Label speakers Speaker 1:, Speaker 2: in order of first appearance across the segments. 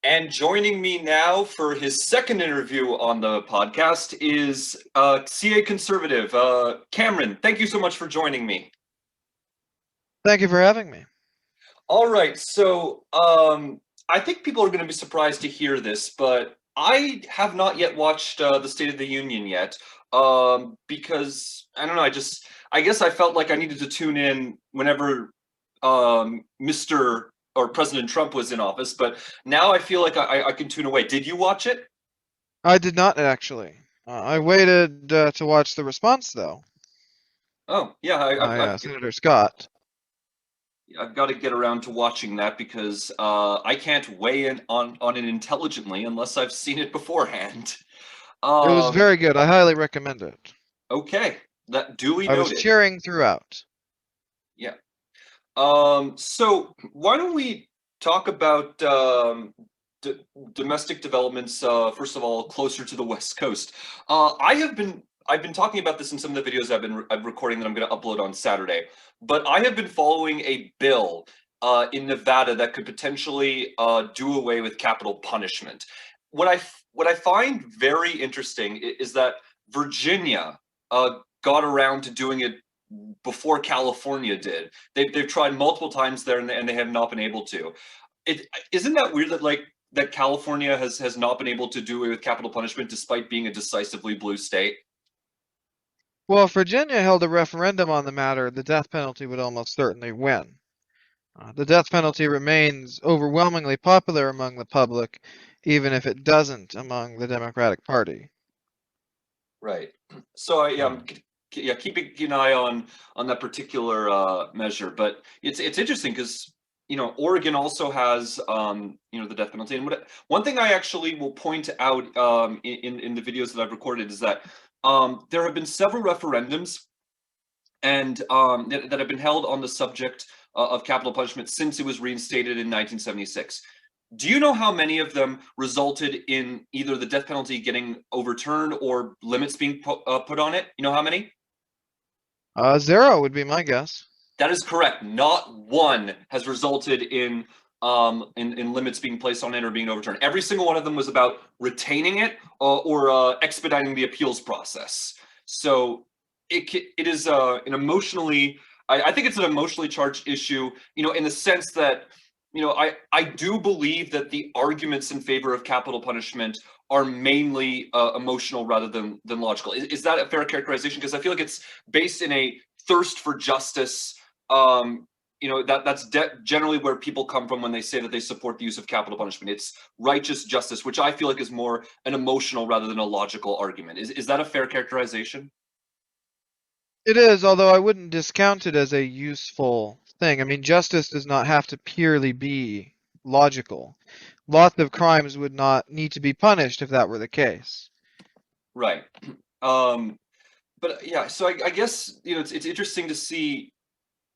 Speaker 1: And joining me now for his second interview on the podcast is CA Conservative, Cameron. Thank you so much for joining me.
Speaker 2: Thank you for having me.
Speaker 1: All right, so I think people are going to be surprised to hear this, but I have not yet watched the State of the Union yet because I don't know. I guess I felt like I needed to tune in whenever Mr. or President Trump was in office, but now I feel like I can tune away. Did you watch it?
Speaker 2: I did not actually. I waited to watch the response, though,
Speaker 1: Oh, yeah,
Speaker 2: by Senator Scott.
Speaker 1: I've got to get around to watching that because I can't weigh in on it intelligently unless I've seen it beforehand.
Speaker 2: It was very good. I highly recommend it.
Speaker 1: Okay, that duly
Speaker 2: I was
Speaker 1: noted.
Speaker 2: cheering throughout.
Speaker 1: Yeah. So why don't we talk about domestic developments? First of all, closer to the West Coast. I've been talking about this in some of the videos I'm recording that I'm going to upload on Saturday. But I have been following a bill in Nevada that could potentially do away with capital punishment. What I find very interesting is that Virginia got around to doing it before California did. They've tried multiple times there and they have not been able to. Isn't that weird that California has not been able to do away with capital punishment despite being a decisively blue state?
Speaker 2: Well, if Virginia held a referendum on the matter, the death penalty would almost certainly win. The death penalty remains overwhelmingly popular among the public, even if it doesn't among the Democratic Party.
Speaker 1: Right. So keeping an eye on that particular measure. But it's interesting because Oregon also has the death penalty. And one thing I actually will point out in the videos that I've recorded is that there have been several referendums and that have been held on the subject of capital punishment since it was reinstated in 1976. Do you know how many of them resulted in either the death penalty getting overturned or limits being put on it? You know how many?
Speaker 2: 0 would be my guess.
Speaker 1: That is correct. Not one has resulted in limits being placed on it or being overturned. Every single one of them was about retaining it or expediting the appeals process. So it is an emotionally, I think it's an emotionally charged issue, in the sense that, I do believe that the arguments in favor of capital punishment are mainly emotional rather than logical. Is that a fair characterization? Because I feel like it's based in a thirst for justice. That's generally where people come from when they say that they support the use of capital punishment. It's righteous justice, which I feel like is more an emotional rather than a logical argument. Is that a fair characterization?
Speaker 2: It is, although I wouldn't discount it as a useful thing. I mean, justice does not have to purely be logical. Lots of crimes would not need to be punished if that were the case.
Speaker 1: Right. But yeah, so I guess it's interesting to see.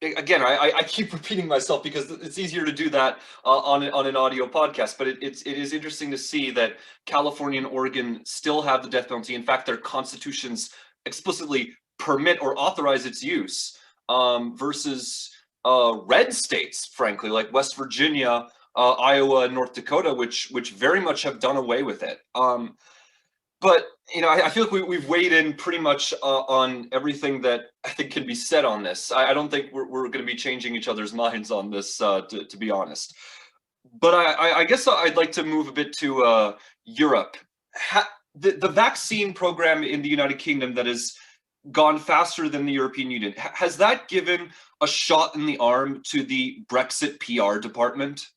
Speaker 1: Again, I keep repeating myself because it's easier to do that on an audio podcast. But it is interesting to see that California and Oregon still have the death penalty. In fact, their constitutions explicitly permit or authorize its use versus red states, frankly, like West Virginia, Iowa, and North Dakota, which very much have done away with it. But I feel like we've weighed in pretty much on everything that I think can be said on this. I don't think we're going to be changing each other's minds on this, to be honest. But I guess I'd like to move a bit to Europe. The vaccine program in the United Kingdom that has gone faster than the European Union, has that given a shot in the arm to the Brexit PR department?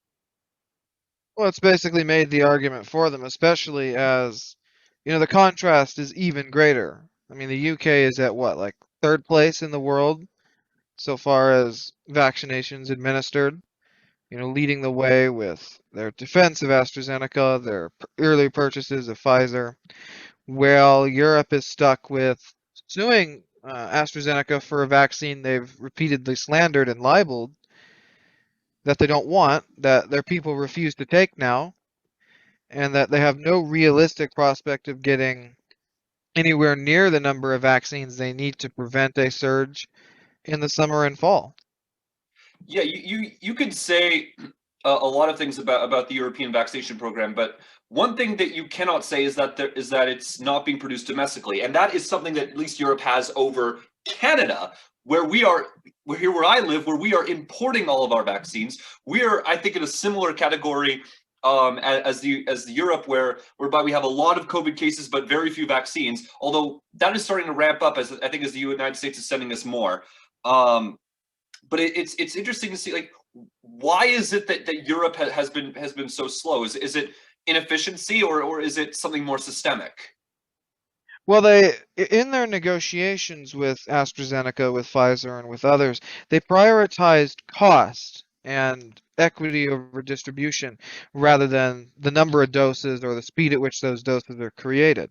Speaker 2: Well, it's basically made the argument for them, especially as, the contrast is even greater. I mean, the UK is at what, like third place in the world so far as vaccinations administered, leading the way with their defense of AstraZeneca, their early purchases of Pfizer, while Europe is stuck with suing AstraZeneca for a vaccine they've repeatedly slandered and libeled that they don't want, that their people refuse to take now, and that they have no realistic prospect of getting anywhere near the number of vaccines they need to prevent a surge in the summer and fall.
Speaker 1: Yeah, you could say a lot of things about the European vaccination program, but one thing that you cannot say is that it's not being produced domestically, and that is something that at least Europe has over Canada, where where I live, where we are importing all of our vaccines. We are, I think, in a similar category as the Europe, whereby we have a lot of COVID cases but very few vaccines. Although that is starting to ramp up as I think as the United States is sending us more. Um, but it's interesting to see, like, why is it that Europe has been so slow? Is it inefficiency, or is it something more systemic?
Speaker 2: Well, in their negotiations with AstraZeneca, with Pfizer, and with others, they prioritized cost and equity over distribution rather than the number of doses or the speed at which those doses are created.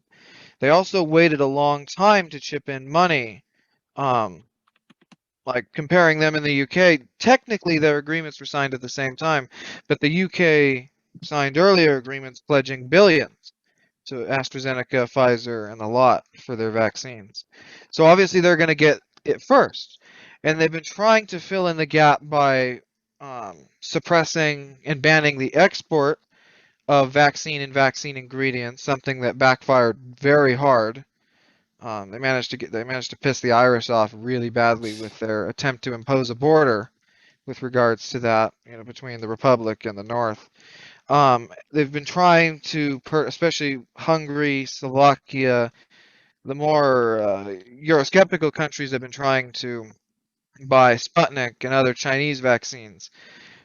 Speaker 2: They also waited a long time to chip in money. Um, like comparing them in the UK, technically their agreements were signed at the same time, but the UK signed earlier agreements pledging billions to AstraZeneca, Pfizer, and the lot for their vaccines. So obviously they're going to get it first. And they've been trying to fill in the gap by suppressing and banning the export of vaccine and vaccine ingredients, something that backfired very hard. They managed to piss the Irish off really badly with their attempt to impose a border with regards to that, between the Republic and the North. They've been trying to, especially Hungary, Slovakia, the more Eurosceptical countries have been trying to buy Sputnik and other Chinese vaccines,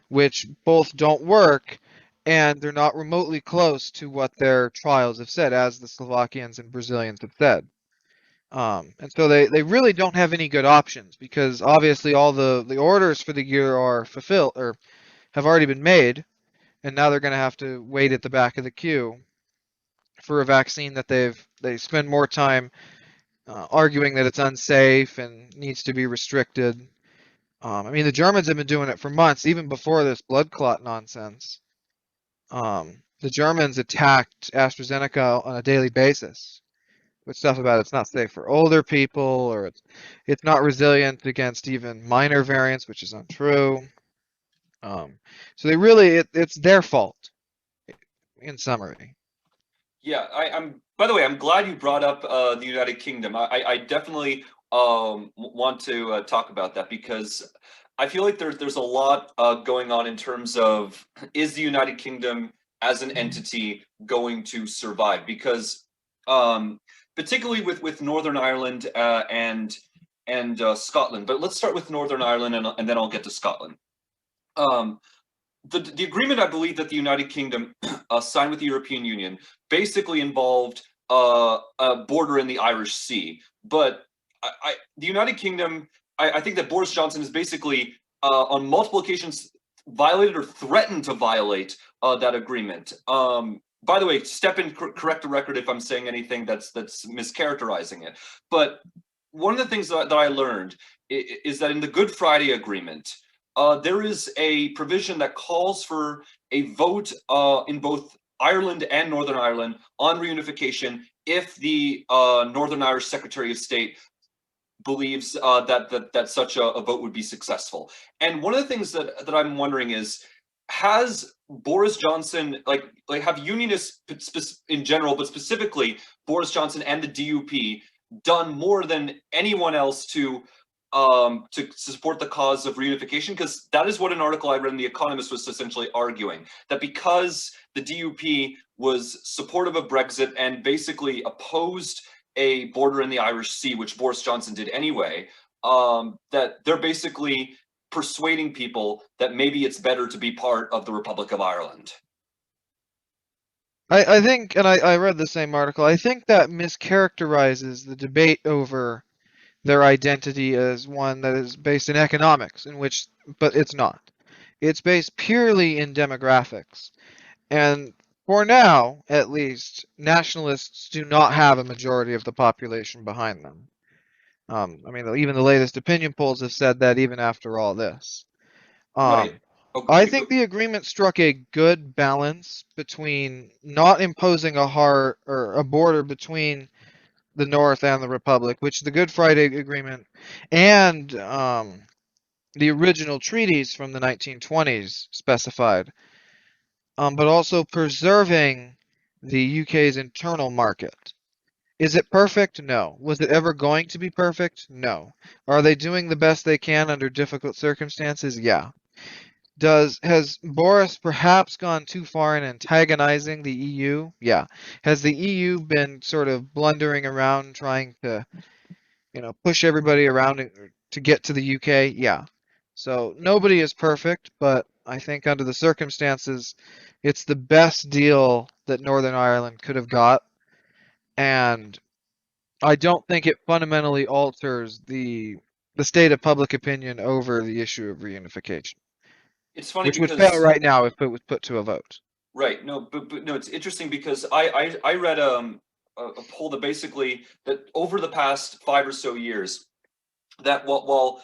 Speaker 2: which both don't work and they're not remotely close to what their trials have said, as the Slovakians and Brazilians have said. And so they really don't have any good options because obviously all the orders for the year are fulfilled or have already been made, and now they're going to have to wait at the back of the queue for a vaccine that they spend more time arguing that it's unsafe and needs to be restricted. I mean, the Germans have been doing it for months, even before this blood clot nonsense. The Germans attacked AstraZeneca on a daily basis with stuff about it's not safe for older people or it's not resilient against even minor variants, which is untrue. So it's their fault in summary.
Speaker 1: Yeah, I'm. By the way, I'm glad you brought up the United Kingdom. I definitely want to talk about that because I feel like there's a lot going on in terms of, is the United Kingdom as an entity going to survive? Because particularly with Northern Ireland and Scotland. But let's start with Northern Ireland, and then I'll get to Scotland. Um, the agreement I believe that the United Kingdom signed with the European Union basically involved a border in the Irish Sea. But the United Kingdom, I think that Boris Johnson has basically on multiple occasions violated or threatened to violate that agreement. By the way, step in, correct the record if I'm saying anything that's mischaracterizing it. But one of the things that I learned is that in the Good Friday Agreement, there is a provision that calls for a vote in both Ireland and Northern Ireland on reunification if the Northern Irish Secretary of State believes that such a vote would be successful. And one of the things that I'm wondering is, has Boris Johnson, like have unionists in general, but specifically Boris Johnson and the DUP, done more than anyone else to support the cause of reunification? Because that is what an article I read in The Economist was essentially arguing, that because the DUP was supportive of Brexit and basically opposed a border in the Irish Sea, which Boris Johnson did anyway, that they're basically persuading people that maybe it's better to be part of the Republic of Ireland.
Speaker 2: I think, and I read the same article, I think that mischaracterizes the debate over their identity as one that is based in economics, but it's not. It's based purely in demographics. And for now, at least, nationalists do not have a majority of the population behind them. I mean, even the latest opinion polls have said that even after all this.
Speaker 1: Right.
Speaker 2: Um, I
Speaker 1: Okay.
Speaker 2: think the agreement struck a good balance between not imposing a border between the North and the Republic, which the Good Friday Agreement and the original treaties from the 1920s specified, but also preserving the UK's internal market. Is it perfect? No. Was it ever going to be perfect? No. Are they doing the best they can under difficult circumstances? Yeah. Has Boris perhaps gone too far in antagonizing the EU? Yeah. Has the EU been sort of blundering around trying to, push everybody around to get to the UK? Yeah. So nobody is perfect, but I think under the circumstances, it's the best deal that Northern Ireland could have got, and I don't think it fundamentally alters the state of public opinion over the issue of reunification,
Speaker 1: It's funny
Speaker 2: which would fail
Speaker 1: because
Speaker 2: right now if it was put to a vote.
Speaker 1: right, no, but no, it's interesting because I read a poll that basically that over the past 5 or so years that while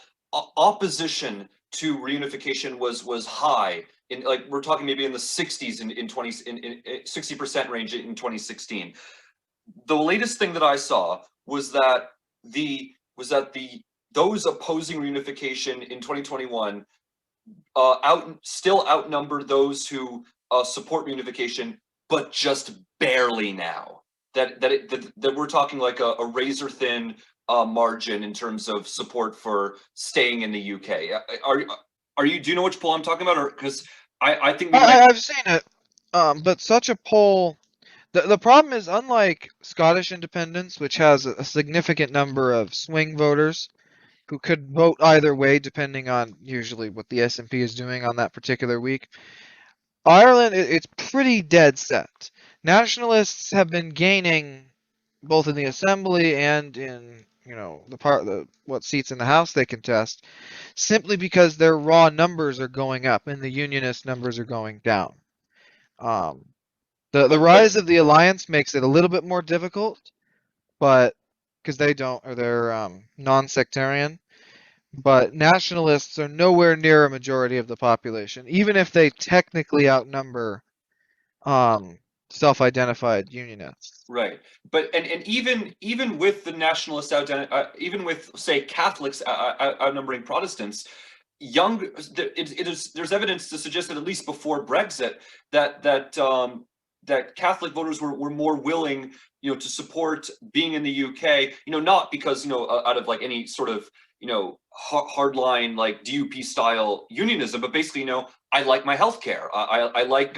Speaker 1: opposition to reunification was high in, like, we're talking maybe in the 60s in 20 in 60% range in 2016. The latest thing that I saw was that the those opposing reunification in 2021 still outnumber those who support reunification, but just barely now. That we're talking like a razor thin margin in terms of support for staying in the UK. Are you? Do you know which poll I'm talking about? Or because I think we might.
Speaker 2: I've seen it, but such a poll. The problem is, unlike Scottish independence, which has a significant number of swing voters who could vote either way depending on usually what the SNP is doing on that particular week, Ireland, it's pretty dead set. Nationalists have been gaining both in the assembly and in, the what seats in the House they contest, simply because their raw numbers are going up and the unionist numbers are going down. Um, the
Speaker 1: But
Speaker 2: rise of the alliance makes it a little bit more difficult, but because they're non-sectarian. But nationalists are nowhere near a majority of the population, even if they technically outnumber um, self-identified unionists.
Speaker 1: right, but and even with the nationalist even with say Catholics outnumbering Protestants, there's evidence to suggest that at least before Brexit, that Catholic voters were more willing, to support being in the UK, not because, out of like any sort of, hardline like DUP style unionism, but basically, I like my healthcare. I like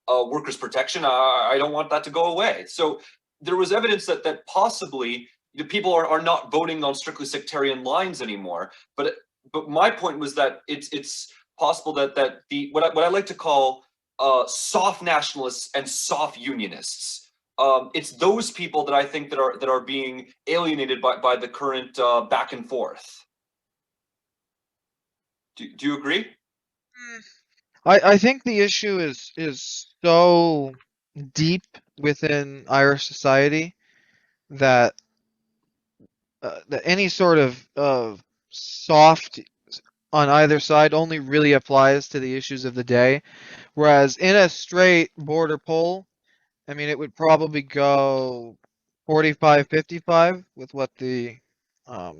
Speaker 1: workers' protection. I don't want that to go away. So there was evidence that possibly the people are not voting on strictly sectarian lines anymore. But my point was that it's possible that the what I like to call soft nationalists and soft unionists. It's those people that I think that are being alienated by the current back and forth. Do you agree?
Speaker 2: I think the issue is so deep within Irish society that that any sort of soft on either side only really applies to the issues of the day. Whereas in a straight border poll, I mean, it would probably go 45-55 with what the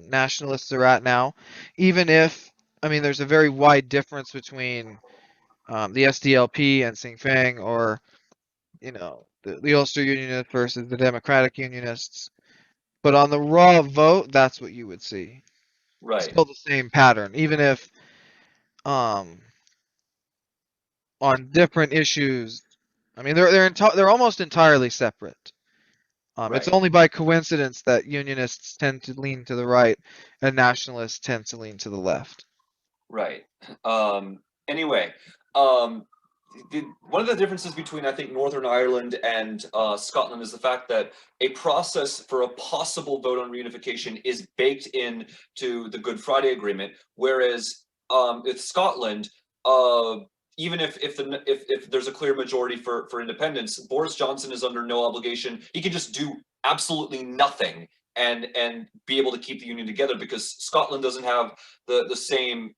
Speaker 2: nationalists are at now. Even if, I mean, there's a very wide difference between the SDLP and Sinn Féin, or, the Ulster Unionists versus the Democratic Unionists. But on the raw vote, that's what you would see.
Speaker 1: Right.
Speaker 2: Still the same pattern, even if um, on different issues. I mean, they're almost entirely separate. It's
Speaker 1: Right.
Speaker 2: only by coincidence that unionists tend to lean to the right and nationalists tend to lean to the left.
Speaker 1: Right. Anyway, um, one of the differences between, I think, Northern Ireland and Scotland is the fact that a process for a possible vote on reunification is baked in to the Good Friday Agreement, whereas with Scotland, even if there's a clear majority for independence, Boris Johnson is under no obligation. He can just do absolutely nothing and be able to keep the union together, because Scotland doesn't have the same,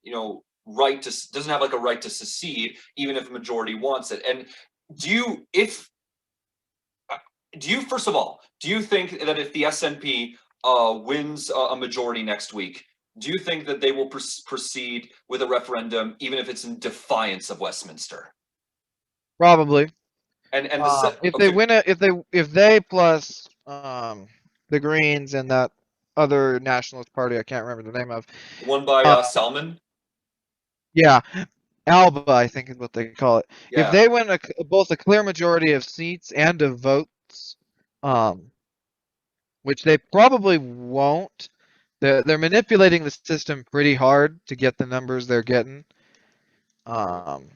Speaker 1: right to doesn't have like a right to secede even if a majority wants it. And do you if do you first of all, do you think that if the SNP wins a majority next week, do you think that they will proceed with a referendum, even if it's in defiance of Westminster?
Speaker 2: Probably.
Speaker 1: And the set,
Speaker 2: If they
Speaker 1: okay,
Speaker 2: win it, if they plus the Greens and that other nationalist party I can't remember the name of.
Speaker 1: won by
Speaker 2: Uh,
Speaker 1: Salmon.
Speaker 2: yeah, Alba I think is what they call it. If
Speaker 1: Yeah,
Speaker 2: they win both a clear majority of seats and of votes, um, which they probably won't. They're manipulating the system pretty hard to get the numbers they're getting.
Speaker 1: right,
Speaker 2: Um,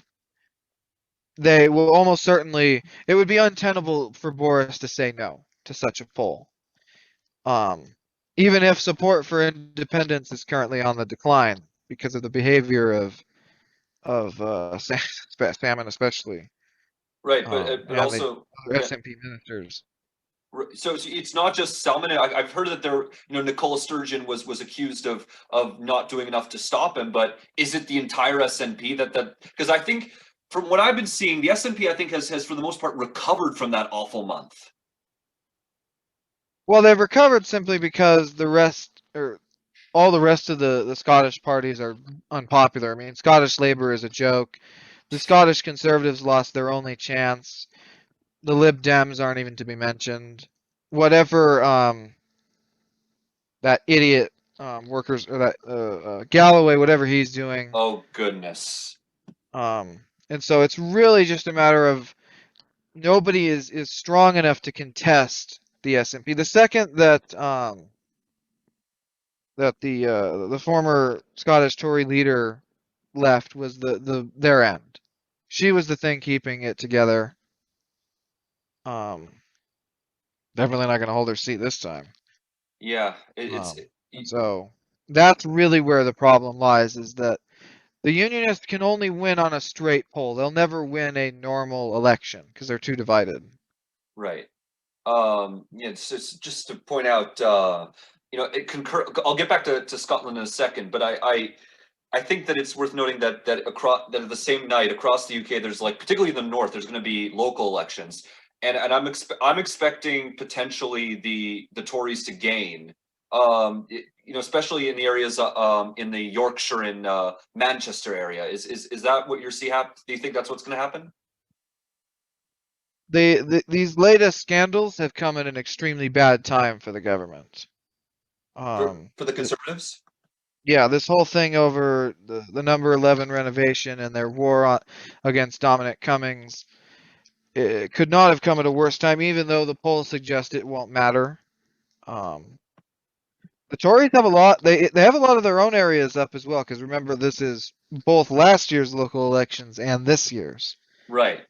Speaker 2: they will almost certainly. It would be untenable for Boris to say no to such a poll. Um, even if support for independence is currently on the decline because of the behavior of Salmon especially,
Speaker 1: right. But
Speaker 2: and the
Speaker 1: also,
Speaker 2: other
Speaker 1: yeah.
Speaker 2: SNP ministers.
Speaker 1: So it's not just Salmon. I've heard that there, Nicola Sturgeon was accused of not doing enough to stop him. But is it the entire SNP that because I think from what I've been seeing, the SNP I think has for the most part recovered from that awful month.
Speaker 2: Well, they've recovered simply because the rest, or all the rest of the Scottish parties are unpopular. I mean, Scottish Labour is a joke. The Scottish Conservatives lost their only chance. The Lib Dems aren't even to be mentioned. Whatever that idiot workers or that Galloway, whatever he's doing.
Speaker 1: Oh goodness.
Speaker 2: And so it's really just a matter of nobody is strong enough to contest the SNP. The second that the former Scottish Tory leader left was their end. She was the thing keeping it together. Um, Definitely not going to hold her seat this time.
Speaker 1: Yeah,
Speaker 2: And so that's really where the problem lies, is that the Unionists can only win on a straight poll. They'll never win a normal election because they're too divided.
Speaker 1: right. Yeah, just to point out, it concur. I'll get back to Scotland in a second, but I think that it's worth noting that the same night across the UK, there's like particularly in the north, there's going to be local elections, and I'm expecting potentially the Tories to gain, especially in the areas in the Yorkshire and Manchester area. Is that what you're Do you think that's what's going to happen
Speaker 2: These latest scandals have come at an extremely bad time for the government.
Speaker 1: for the Conservatives?
Speaker 2: Yeah, this whole thing over the number 11 renovation and their war against Dominic Cummings, it could not have come at a worse time, even though the polls suggest it won't matter. Um, the Tories have a lot. They have a lot of their own areas up as well, because remember this is both last year's local elections and this year's,
Speaker 1: Right.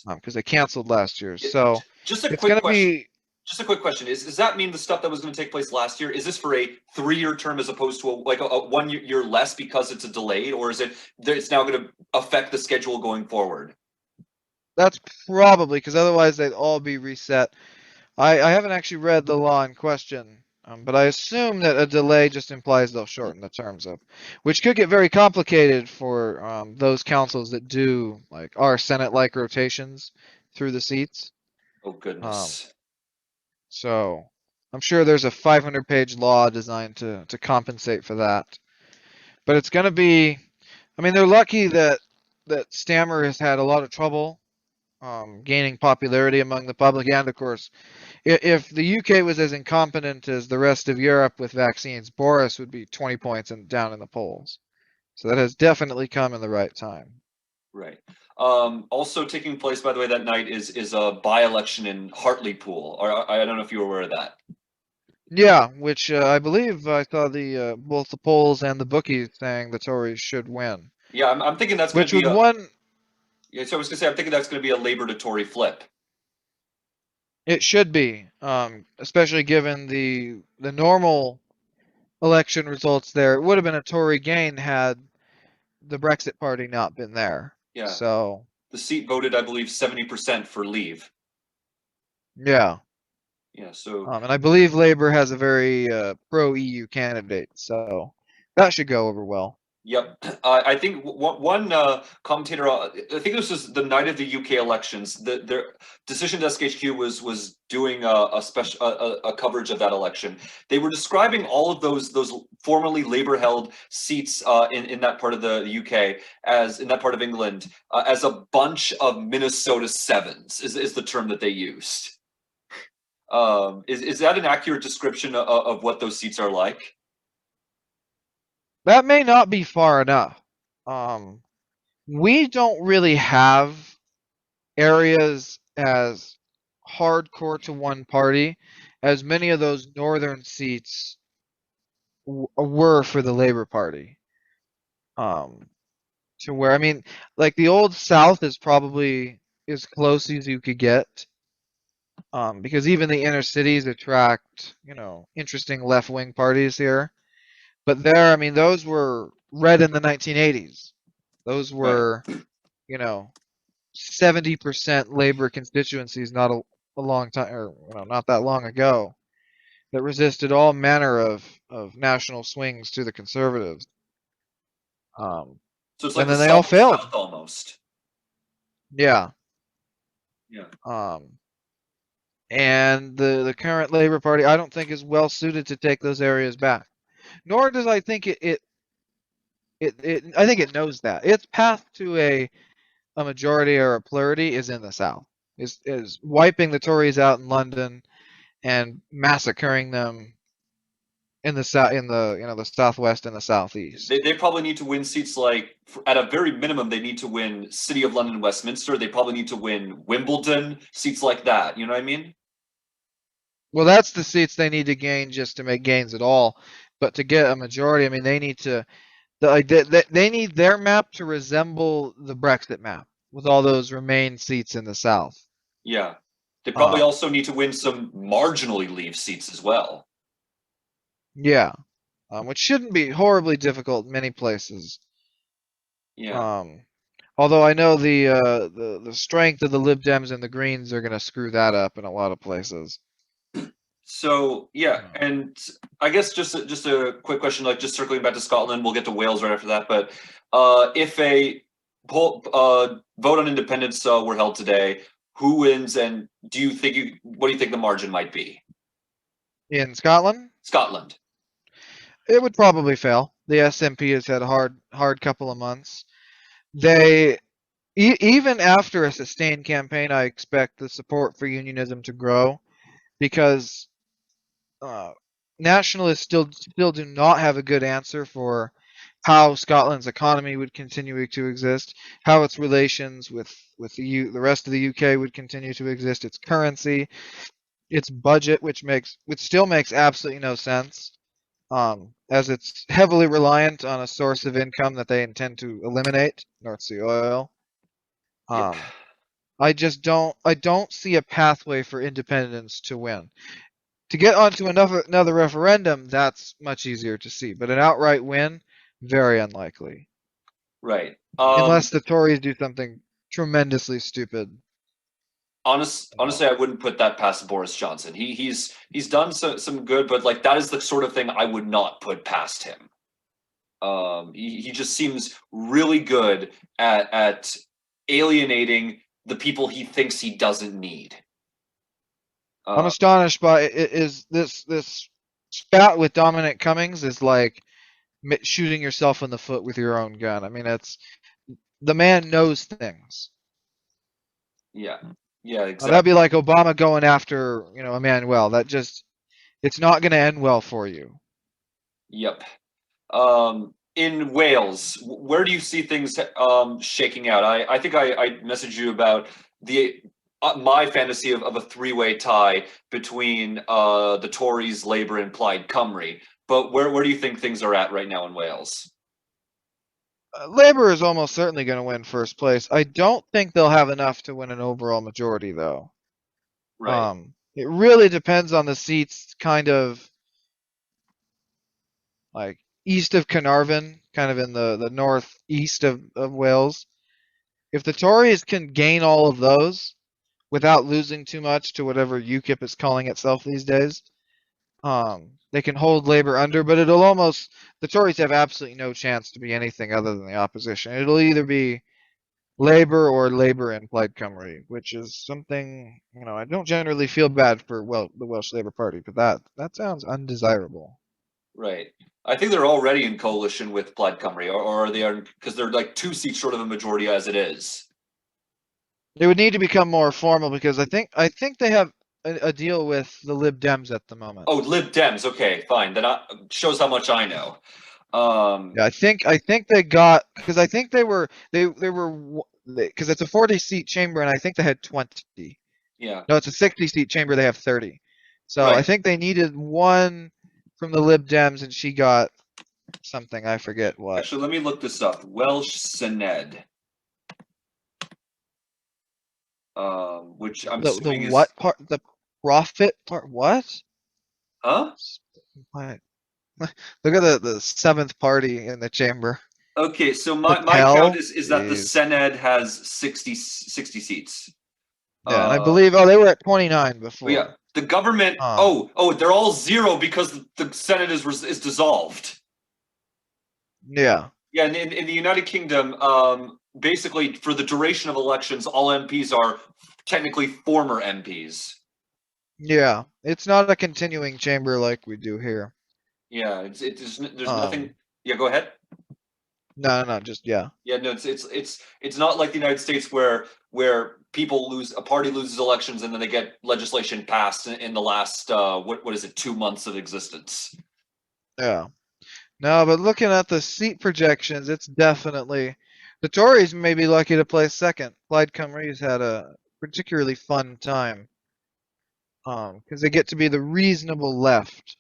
Speaker 2: because they canceled last year's.
Speaker 1: Yeah,
Speaker 2: So
Speaker 1: just a
Speaker 2: it's
Speaker 1: quick
Speaker 2: going to
Speaker 1: question.
Speaker 2: be.
Speaker 1: Just a quick question: Does that mean the stuff that was going to take place last year is this for a 3-year term as opposed to a 1 year less because it's a delayed, or is it's now going to affect the schedule going forward?
Speaker 2: That's probably because otherwise they'd all be reset. I haven't actually read the law in question, but I assume that a delay just implies they'll shorten the terms up, which could get very complicated for those councils that do like our Senate-like rotations through the seats.
Speaker 1: Oh
Speaker 2: Um,
Speaker 1: goodness.
Speaker 2: so I'm sure there's a 500-page law designed to compensate for that. But it's going to be, I mean, they're lucky that Stammer has had a lot of trouble gaining popularity among the public, and of course, if the UK was as incompetent as the rest of Europe with vaccines, Boris would be 20 points down in the polls. So that has definitely come in the right time.
Speaker 1: Right. Also taking place, by the way, that night is a by-election in Hartlepool. Or I don't know if you were aware of that.
Speaker 2: Yeah, which I believe I saw the both the polls and the bookies saying the Tories should win,
Speaker 1: Yeah, I'm thinking that's going to
Speaker 2: which
Speaker 1: be
Speaker 2: would
Speaker 1: a.
Speaker 2: one
Speaker 1: Yeah, so I was going to say I'm thinking that's going to be a Labour to Tory flip.
Speaker 2: it should be, especially given the normal election results there. It would have been a Tory gain had the Brexit Party not been there.
Speaker 1: Yeah,
Speaker 2: So
Speaker 1: the seat voted, I believe, 70% for Leave.
Speaker 2: yeah.
Speaker 1: Yeah, so
Speaker 2: And I believe Labour has a very pro EU candidate, so that should go over well.
Speaker 1: Yep. I think one commentator, I think this was the night of the UK elections. Their Decision Desk HQ was doing a special a coverage of that election. They were describing all of those formerly Labour held seats in that part of the UK, as in that part of England, as a bunch of Minnesota sevens is the term that they used. Is that an accurate description of what those seats are like?
Speaker 2: That may not be far enough. Um, we don't really have areas as hardcore to one party as many of those northern seats were for the Labour Party. Um, to where, I mean, like the old South is probably as close as you could get. Because even the inner cities attract, interesting left-wing parties here. But there, I mean, those were red in the 1980s. Those
Speaker 1: Right.
Speaker 2: were, you know, 70% labor constituencies not a long time, or not that long ago, that resisted all manner of national swings to the conservatives. Um,
Speaker 1: So it's like
Speaker 2: and
Speaker 1: the
Speaker 2: then they all
Speaker 1: South
Speaker 2: failed.
Speaker 1: South almost.
Speaker 2: Yeah.
Speaker 1: Yeah.
Speaker 2: Um, and the current Labor Party, I don't think is well suited to take those areas back. Nor does I think I think it knows that its path to a majority or a plurality is in the South. Is wiping the Tories out in London and massacring them in the south, in the southwest and the southeast.
Speaker 1: They probably need to win seats like, at a very minimum, they need to win City of London, Westminster. They probably need to win Wimbledon, seats like that. You know what I mean?
Speaker 2: Well, that's the seats they need to gain just to make gains at all. But to get a majority, I mean, they need to they need their map to resemble the Brexit map with all those Remain seats in the south.
Speaker 1: Yeah. They probably
Speaker 2: Um,
Speaker 1: also need to win some marginally leave seats as well.
Speaker 2: yeah, which shouldn't be horribly difficult in many places.
Speaker 1: Yeah.
Speaker 2: Um, although I know the strength of the Lib Dems and the Greens are going to screw that up in a lot of places.
Speaker 1: So yeah,
Speaker 2: Um,
Speaker 1: and I guess just a quick question, like just circling back to Scotland, we'll get to Wales right after that. But if a vote on independence were held today, who wins, and what do you think the margin might be?
Speaker 2: in Scotland,
Speaker 1: Scotland.
Speaker 2: it would probably fail. The SNP has had a hard couple of months. They even after a sustained campaign, I expect the support for unionism to grow because uh, nationalists still do not have a good answer for how Scotland's economy would continue to exist, how its relations with the rest of the UK would continue to exist, its currency, its budget, which still makes absolutely no sense, as it's heavily reliant on a source of income that they intend to eliminate, North Sea oil.
Speaker 1: Yep.
Speaker 2: Um, I don't see a pathway for independence to win. To get onto another referendum, that's much easier to see, but an outright win, very unlikely.
Speaker 1: Right.
Speaker 2: Unless the Tories do something tremendously stupid.
Speaker 1: Honestly, I wouldn't put that past Boris Johnson. He's done some good, but like that is the sort of thing I would not put past him. He just seems really good at alienating the people he thinks he doesn't need.
Speaker 2: I'm
Speaker 1: Uh,
Speaker 2: astonished by is this spat with Dominic Cummings is like shooting yourself in the foot with your own gun. I mean, it's the man knows things.
Speaker 1: yeah, yeah,
Speaker 2: That'd
Speaker 1: exactly.
Speaker 2: be like Obama going after, Emmanuel. It's not going to end well for you.
Speaker 1: Yep. In Wales, where do you see things shaking out? I think I messaged you about the my fantasy of a three-way tie between the Tories, Labour, and Plaid Cymru. But where do you think things are at right now in Wales?
Speaker 2: Labour is almost certainly going to win first place. I don't think they'll have enough to win an overall majority, though.
Speaker 1: Right.
Speaker 2: It really depends on the seats, kind of like east of Carnarvon, kind of in the northeast of Wales. If the Tories can gain all of those without losing too much to whatever UKIP is calling itself these days, They can hold Labour under, but the Tories have absolutely no chance to be anything other than the opposition. It'll either be Labour or Labour and Plaid Cymru, which is something, I don't generally feel bad for the Welsh Labour Party, but that sounds undesirable.
Speaker 1: Right. I think they're already in coalition with Plaid Cymru, or they are, because they're like 2 seats short of a majority as it is.
Speaker 2: It would need to become more formal because I think they have a deal with the Lib Dems at the moment.
Speaker 1: Oh, Lib Dems. Okay, fine. That shows how much I know.
Speaker 2: Yeah, I think they got because I think they were because it's a 40-seat chamber and I think they had 20.
Speaker 1: Yeah.
Speaker 2: No, it's a 60-seat chamber. They have 30. So I
Speaker 1: Right.
Speaker 2: think they needed one from the Lib Dems and she got something. I forget what.
Speaker 1: Actually, let me look this up. Welsh Syned. Which I'm
Speaker 2: The
Speaker 1: assuming is,
Speaker 2: what part? The profit part? What?
Speaker 1: huh?
Speaker 2: What? Look at the seventh party in the chamber.
Speaker 1: Okay, so my count
Speaker 2: Patel.
Speaker 1: is that the
Speaker 2: Jeez.
Speaker 1: Senedd has 60 seats.
Speaker 2: Yeah, and I
Speaker 1: Uh,
Speaker 2: believe they were at 29
Speaker 1: oh yeah,
Speaker 2: before.
Speaker 1: the government.
Speaker 2: Um,
Speaker 1: Oh, they're all zero because the Senate is dissolved.
Speaker 2: yeah.
Speaker 1: Yeah, in the United Kingdom, basically for the duration of elections, all MPs are technically former MPs.
Speaker 2: Yeah. It's not a continuing chamber like we do here.
Speaker 1: Yeah, there's nothing.
Speaker 2: Um,
Speaker 1: Yeah, go ahead.
Speaker 2: no, just yeah.
Speaker 1: Yeah, no, it's not like the United States where people a party loses elections and then they get legislation passed in the last what is it, 2 months of existence.
Speaker 2: Yeah. No, but looking at the seat projections, it's definitely the Tories may be lucky to place second. Plaid Cymru's had a particularly fun time. Because they get to be the reasonable left.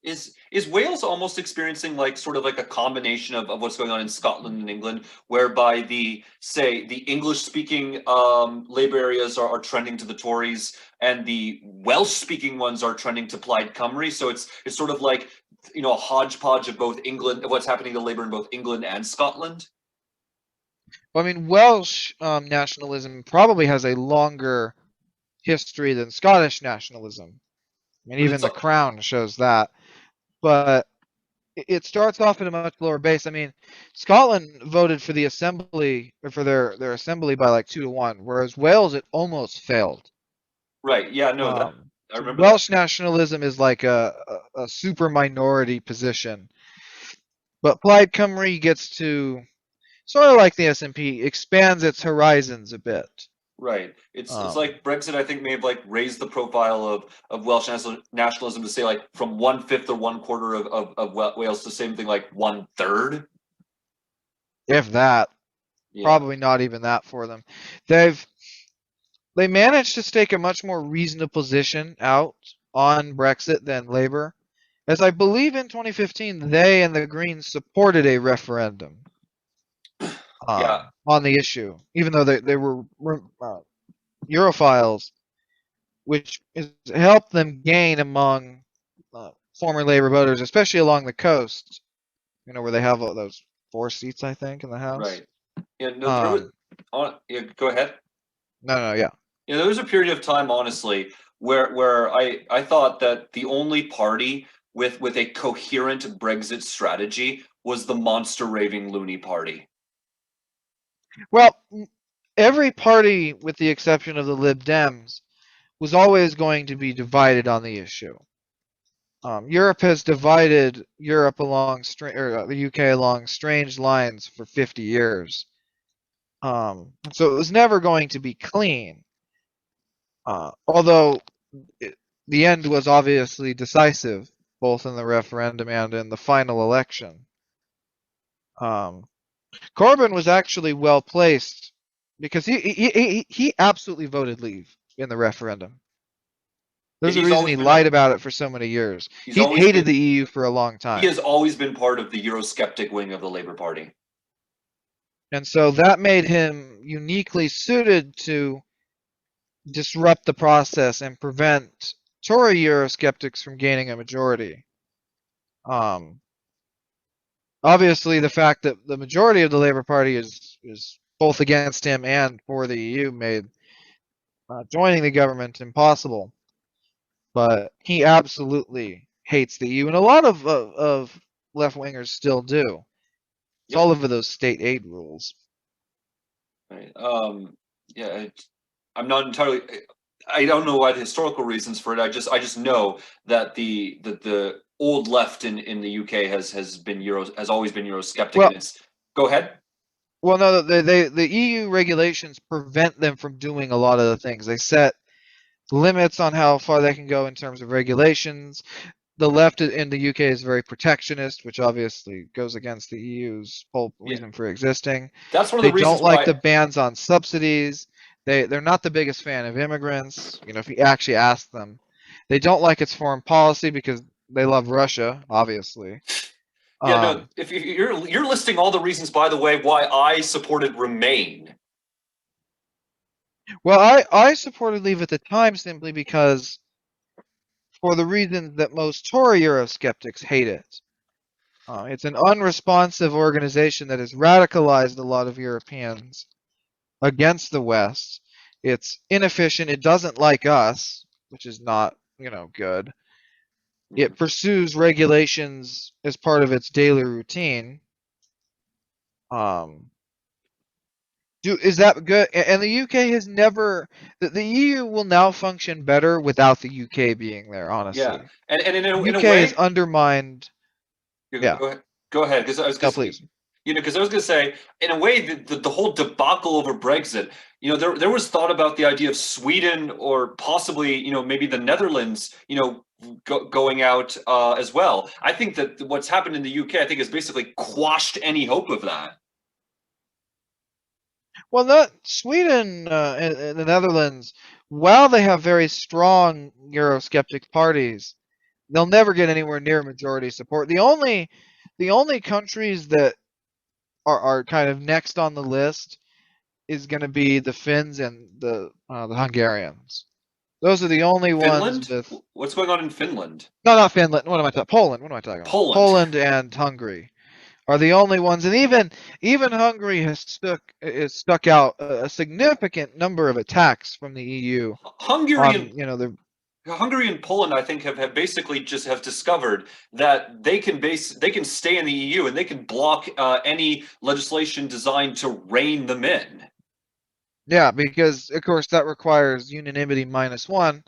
Speaker 1: Is Wales almost experiencing like sort of like a combination of what's going on in Scotland and England, whereby the English speaking Labour areas are trending to the Tories and the Welsh speaking ones are trending to Plaid Cymru. So it's sort of like a hodgepodge of both England, what's happening to Labour in both England and Scotland.
Speaker 2: Well, I mean, Welsh nationalism probably has a longer history than Scottish nationalism. I mean,
Speaker 1: But
Speaker 2: even
Speaker 1: it's
Speaker 2: the Crown shows that. But it starts off at a much lower base. I mean, Scotland voted for the assembly or for their assembly by like 2-1, whereas Wales it almost failed.
Speaker 1: right. Yeah, no, that I
Speaker 2: So
Speaker 1: remember that.
Speaker 2: Welsh nationalism is like a super minority position, but Plaid Cymru gets to sort of like the SNP expands its horizons a bit.
Speaker 1: Right. It's
Speaker 2: Um,
Speaker 1: like Brexit, I think, may have like raised the profile of Welsh nationalism to say like from 1/5 or 1/4 of Wales to same thing like 1/3.
Speaker 2: if that,
Speaker 1: Yeah.
Speaker 2: probably not even that for them. They've they managed to stake a much more reasonable position out on Brexit than Labour, as I believe in 2015 they and the Greens supported a referendum
Speaker 1: Yeah.
Speaker 2: on the issue, even though they were Europhiles, which has helped them gain among former Labour voters, especially along the coast, where they have all those 4 seats, I think, in the House.
Speaker 1: Right. Yeah. No.
Speaker 2: Um,
Speaker 1: Yeah. Go ahead.
Speaker 2: no, yeah.
Speaker 1: Yeah. There was a period of time, honestly, where I thought that the only party with a coherent Brexit strategy was the monster raving loony party.
Speaker 2: Well, every party, with the exception of the Lib Dems, was always going to be divided on the issue. Europe has divided Europe along the UK along strange lines for 50 years. So it was never going to be clean. Although the end was obviously decisive, both in the referendum and in the final election. Um, Corbyn was actually well placed because he absolutely voted leave in the referendum.
Speaker 1: Yeah,
Speaker 2: There's a
Speaker 1: he's
Speaker 2: reason
Speaker 1: always
Speaker 2: he
Speaker 1: been a
Speaker 2: lied about it for so many years.
Speaker 1: he's
Speaker 2: He
Speaker 1: always
Speaker 2: hated the
Speaker 1: been
Speaker 2: EU for a long
Speaker 1: he
Speaker 2: time.
Speaker 1: has always been part of the Eurosceptic wing of the Labour Party.
Speaker 2: And so that made him uniquely suited to disrupt the process and prevent Tory Eurosceptics from gaining a majority. Um, Obviously, the fact that the majority of the Labour Party is both against him and for the EU made joining the government impossible. but he absolutely hates the EU, and a lot of left wingers still do. It's
Speaker 1: Yep.
Speaker 2: all over those state aid rules.
Speaker 1: Right. Yeah, I'm not entirely. I don't know why the historical reasons for it. I just know that the old left in the UK has always been Eurosceptic, and
Speaker 2: Well,
Speaker 1: it's. Go ahead.
Speaker 2: well, no, the EU regulations prevent them from doing a lot of the things. They set limits on how far they can go in terms of regulations. The left in the UK is very protectionist, which obviously goes against the EU's whole
Speaker 1: Yeah,
Speaker 2: reason for existing.
Speaker 1: that's one of
Speaker 2: They
Speaker 1: the
Speaker 2: don't
Speaker 1: reasons
Speaker 2: like
Speaker 1: why.
Speaker 2: the bans on subsidies. They're not the biggest fan of immigrants. You know, if you actually ask them, they don't like its foreign policy because they love Russia, obviously.
Speaker 1: Yeah, no.
Speaker 2: Um,
Speaker 1: If you're listing all the reasons, by the way, why I supported Remain.
Speaker 2: well, I supported Leave at the time simply because for the reason that most Tory Eurosceptics hate it. It's an unresponsive organization that has radicalized a lot of Europeans against the West. It's inefficient. It doesn't like us, which is not, good.
Speaker 1: Mhm.
Speaker 2: It pursues regulations as part of its daily routine. Um, is that good? And the UK has never. The EU will now function better without the UK being there.
Speaker 1: Yeah,
Speaker 2: Honestly,
Speaker 1: and
Speaker 2: the
Speaker 1: in a
Speaker 2: UK is
Speaker 1: way,
Speaker 2: undermined. Yeah.
Speaker 1: go ahead. Go ahead, because I was
Speaker 2: No,
Speaker 1: because
Speaker 2: please.
Speaker 1: because I was gonna say, in a way, the whole debacle over Brexit, there was thought about the idea of Sweden or possibly, maybe the Netherlands, going out as well. I think that what's happened in the UK, I think, has basically quashed any hope of that.
Speaker 2: Well, not Sweden and the Netherlands, while they have very strong Eurosceptic parties, they'll never get anywhere near majority support. The only countries that are kind of next on the list is going to be the Finns and the Hungarians. Those are the only ones
Speaker 1: Finland?
Speaker 2: with
Speaker 1: What's going on in Finland?
Speaker 2: no, not Finland. What am I talking? Poland. What am I talking about?
Speaker 1: Poland.
Speaker 2: Poland and Hungary are the only ones, and even Hungary has stuck out a significant number of attacks from the EU
Speaker 1: Hungary
Speaker 2: on
Speaker 1: and
Speaker 2: the
Speaker 1: Hungary and Poland, I think, have basically just have discovered that they can stay in the EU and they can block any legislation designed to rein them in.
Speaker 2: yeah, because of course that requires unanimity -1,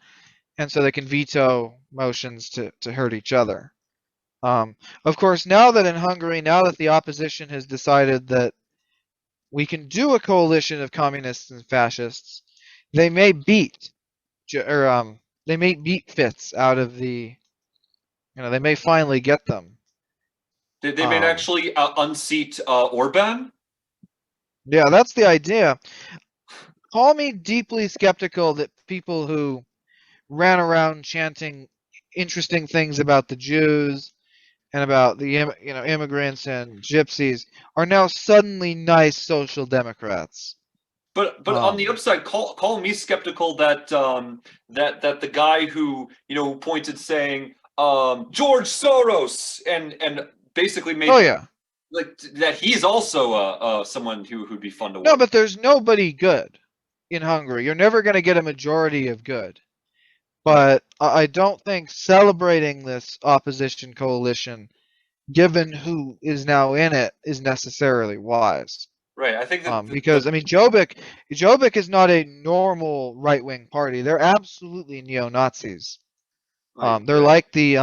Speaker 2: and so they can veto motions to hurt each other. Of course, now that in Hungary, now that the opposition has decided that we can do a coalition of communists and fascists, they may beat or they may beat Fitz out of they may finally get them.
Speaker 1: They may
Speaker 2: Um,
Speaker 1: actually unseat Orban.
Speaker 2: yeah, that's the idea. Call me deeply skeptical that people who ran around chanting interesting things about the Jews and about the immigrants and gypsies are now suddenly nice social democrats.
Speaker 1: But on the
Speaker 2: Um,
Speaker 1: upside, call me skeptical that that the guy who pointed saying George Soros and basically
Speaker 2: oh
Speaker 1: made
Speaker 2: yeah,
Speaker 1: like that he's also someone who'd be fun to
Speaker 2: no,
Speaker 1: work.
Speaker 2: but there's nobody good in Hungary. You're never going to get a majority of good. But I don't think celebrating this opposition coalition, given who is now in it, is necessarily wise.
Speaker 1: Right. I think that
Speaker 2: Because I mean, Jobbik is not a normal right-wing party. They're absolutely neo-Nazis.
Speaker 1: right,
Speaker 2: They're like the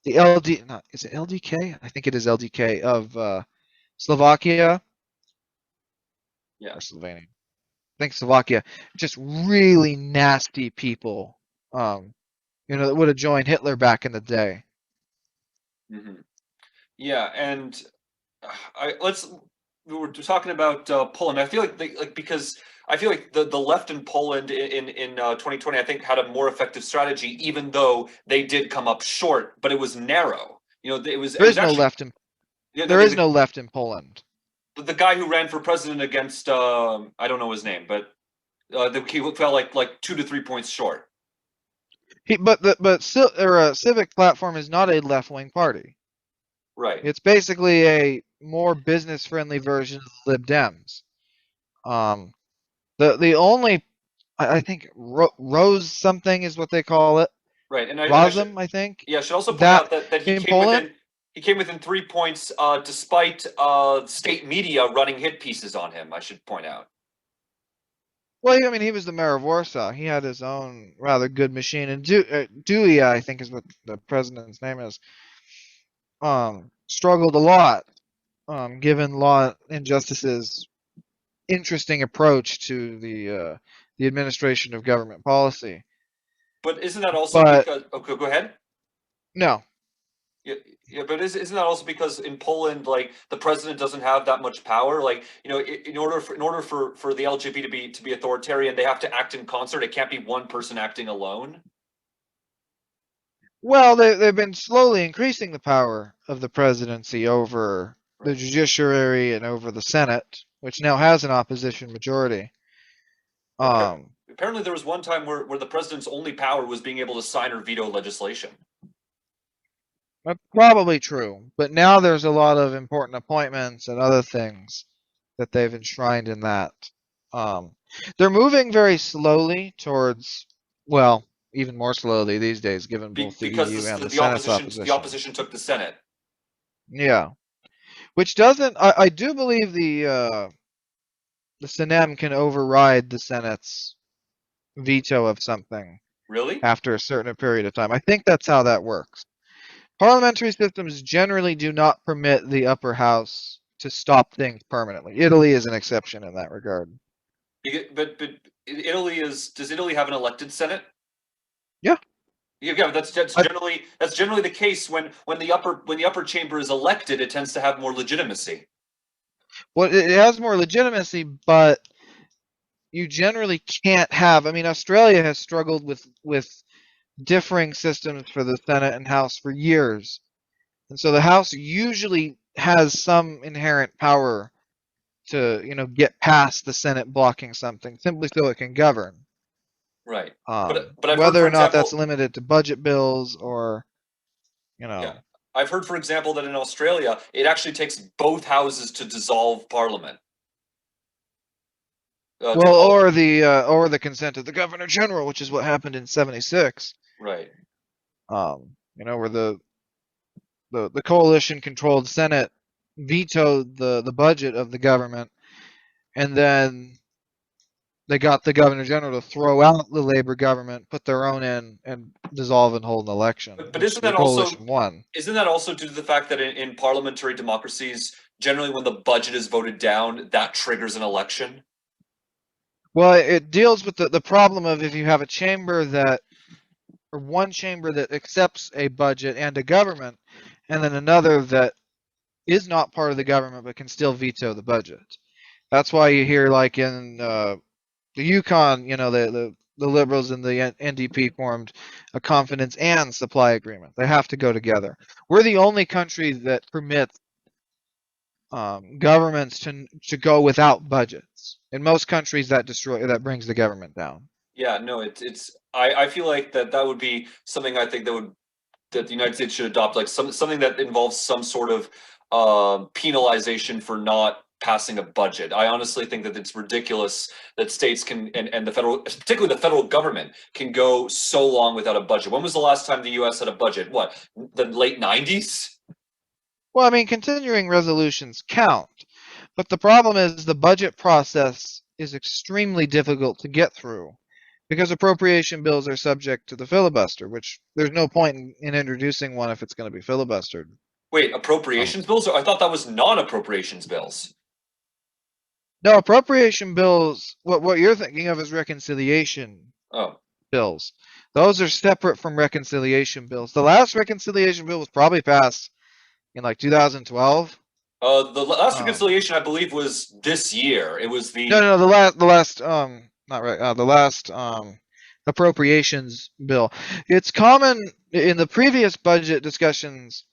Speaker 2: LD, not, is it LDK? I think it is LDK of Slovakia
Speaker 1: yeah.
Speaker 2: or Slovenia. I think Slovakia. Just really nasty people. That would have joined Hitler back in the day.
Speaker 1: Hmm. Yeah, and we were talking about Poland. I feel like because I feel like the left in Poland in 2020, I think, had a more effective strategy, even though they did come up short, but it was narrow. It
Speaker 2: There
Speaker 1: was
Speaker 2: is no
Speaker 1: actually
Speaker 2: left in
Speaker 1: yeah,
Speaker 2: there is no left in Poland.
Speaker 1: the guy who ran for president against I don't know his name, but he fell like 2 to 3 points short.
Speaker 2: Civic Platform is not a left-wing party.
Speaker 1: Right.
Speaker 2: It's basically a more business-friendly version of the Lib Dems. Um, the only I think Rose something is what they call it.
Speaker 1: Right, and I should,
Speaker 2: Razum, I think.
Speaker 1: yeah, I should also point
Speaker 2: That
Speaker 1: out that
Speaker 2: in Poland.
Speaker 1: he came within 3 points, despite state media running hit pieces on him. I should point out.
Speaker 2: Well, I mean, he was the mayor of Warsaw. He had his own rather good machine, and Dewey, I think, is what the president's name is. Struggled a lot, given law injustices interesting approach to the administration of government policy.
Speaker 1: But isn't that also
Speaker 2: But
Speaker 1: because? Okay, go ahead.
Speaker 2: no,
Speaker 1: Yeah, yeah, but isn't that also because in Poland, like the president doesn't have that much power? Like, in order for the LGBT to be authoritarian, they have to act in concert. It can't be one person acting alone.
Speaker 2: well, they've been slowly increasing the power of the presidency over the
Speaker 1: Right.
Speaker 2: judiciary and over the Senate, which now has an opposition majority. Um,
Speaker 1: Apparently, there was one time where the president's only power was being able to sign or veto legislation.
Speaker 2: That's probably true, but now there's a lot of important appointments and other things that they've enshrined in that. Um, they're moving very slowly towards, well, even more slowly these days, given both the
Speaker 1: Because
Speaker 2: EU and the
Speaker 1: the
Speaker 2: Senate's
Speaker 1: opposition
Speaker 2: opposition.
Speaker 1: took the Senate.
Speaker 2: Yeah, which doesn't. I do believe the Senem can override the Senate's veto of something
Speaker 1: Really?
Speaker 2: after a certain period of time. I think that's how that works. Parliamentary systems generally do not permit the upper house to stop things permanently. Italy is an exception in that regard.
Speaker 1: But Italy is. Does Italy have an elected Senate?
Speaker 2: Yeah.
Speaker 1: Yeah, but
Speaker 2: I,
Speaker 1: that's generally the case when the upper chamber is elected, it tends to have more legitimacy.
Speaker 2: well, it has more legitimacy, but you generally can't have. I mean, Australia has struggled with differing systems for the Senate and House for years, and so the House usually has some inherent power to, get past the Senate blocking something simply so it can govern.
Speaker 1: Right. But I've heard,
Speaker 2: Whether
Speaker 1: for
Speaker 2: or not that's
Speaker 1: example,
Speaker 2: limited to budget bills or, you
Speaker 1: yeah,
Speaker 2: know,
Speaker 1: I've heard, for example, that in Australia, it actually takes both houses to dissolve Parliament. To
Speaker 2: well,
Speaker 1: call
Speaker 2: or the consent of the Governor General, which is what happened in '76.
Speaker 1: right.
Speaker 2: Where the coalition controlled Senate vetoed the budget of the government, and then they got the Governor General to throw out the Labor government, put their own in, and dissolve and hold an election,
Speaker 1: But
Speaker 2: which the coalition won.
Speaker 1: isn't that also due to the fact that in parliamentary democracies, generally when the budget is voted down, that triggers an election?
Speaker 2: Well, it deals with the problem of if you have a chamber that, or one chamber that accepts a budget and a government, and then another that is not part of the government but can still veto the budget. That's why you hear, like in the Yukon, the Liberals and the NDP formed a confidence and supply agreement. They have to go together. We're the only country that permits governments to go without budgets. In most countries, that brings the government down.
Speaker 1: Yeah, no, I feel like that would be something I think that the United States should adopt, like something that involves some sort of penalization for not passing a budget. I honestly think that it's ridiculous that states can and the federal, particularly the federal government, can go so long without a budget. When was the last time the U.S. had a budget? What, the late 90s?
Speaker 2: Well, I mean, continuing resolutions count, but the problem is the budget process is extremely difficult to get through because appropriation bills are subject to the filibuster, which there's no point in introducing one if it's going to be filibustered.
Speaker 1: Wait,
Speaker 2: Um,
Speaker 1: appropriations bills? I thought that was non-appropriations bills.
Speaker 2: no, appropriation bills, what you're thinking of is reconciliation
Speaker 1: Oh,
Speaker 2: bills. Those are separate from reconciliation bills. The last reconciliation bill was probably passed in like 2012.
Speaker 1: the last
Speaker 2: Um,
Speaker 1: reconciliation I believe was this year. It was
Speaker 2: no,
Speaker 1: the
Speaker 2: no, the last, not right, the last, appropriations bill. It's common in the previous budget discussions.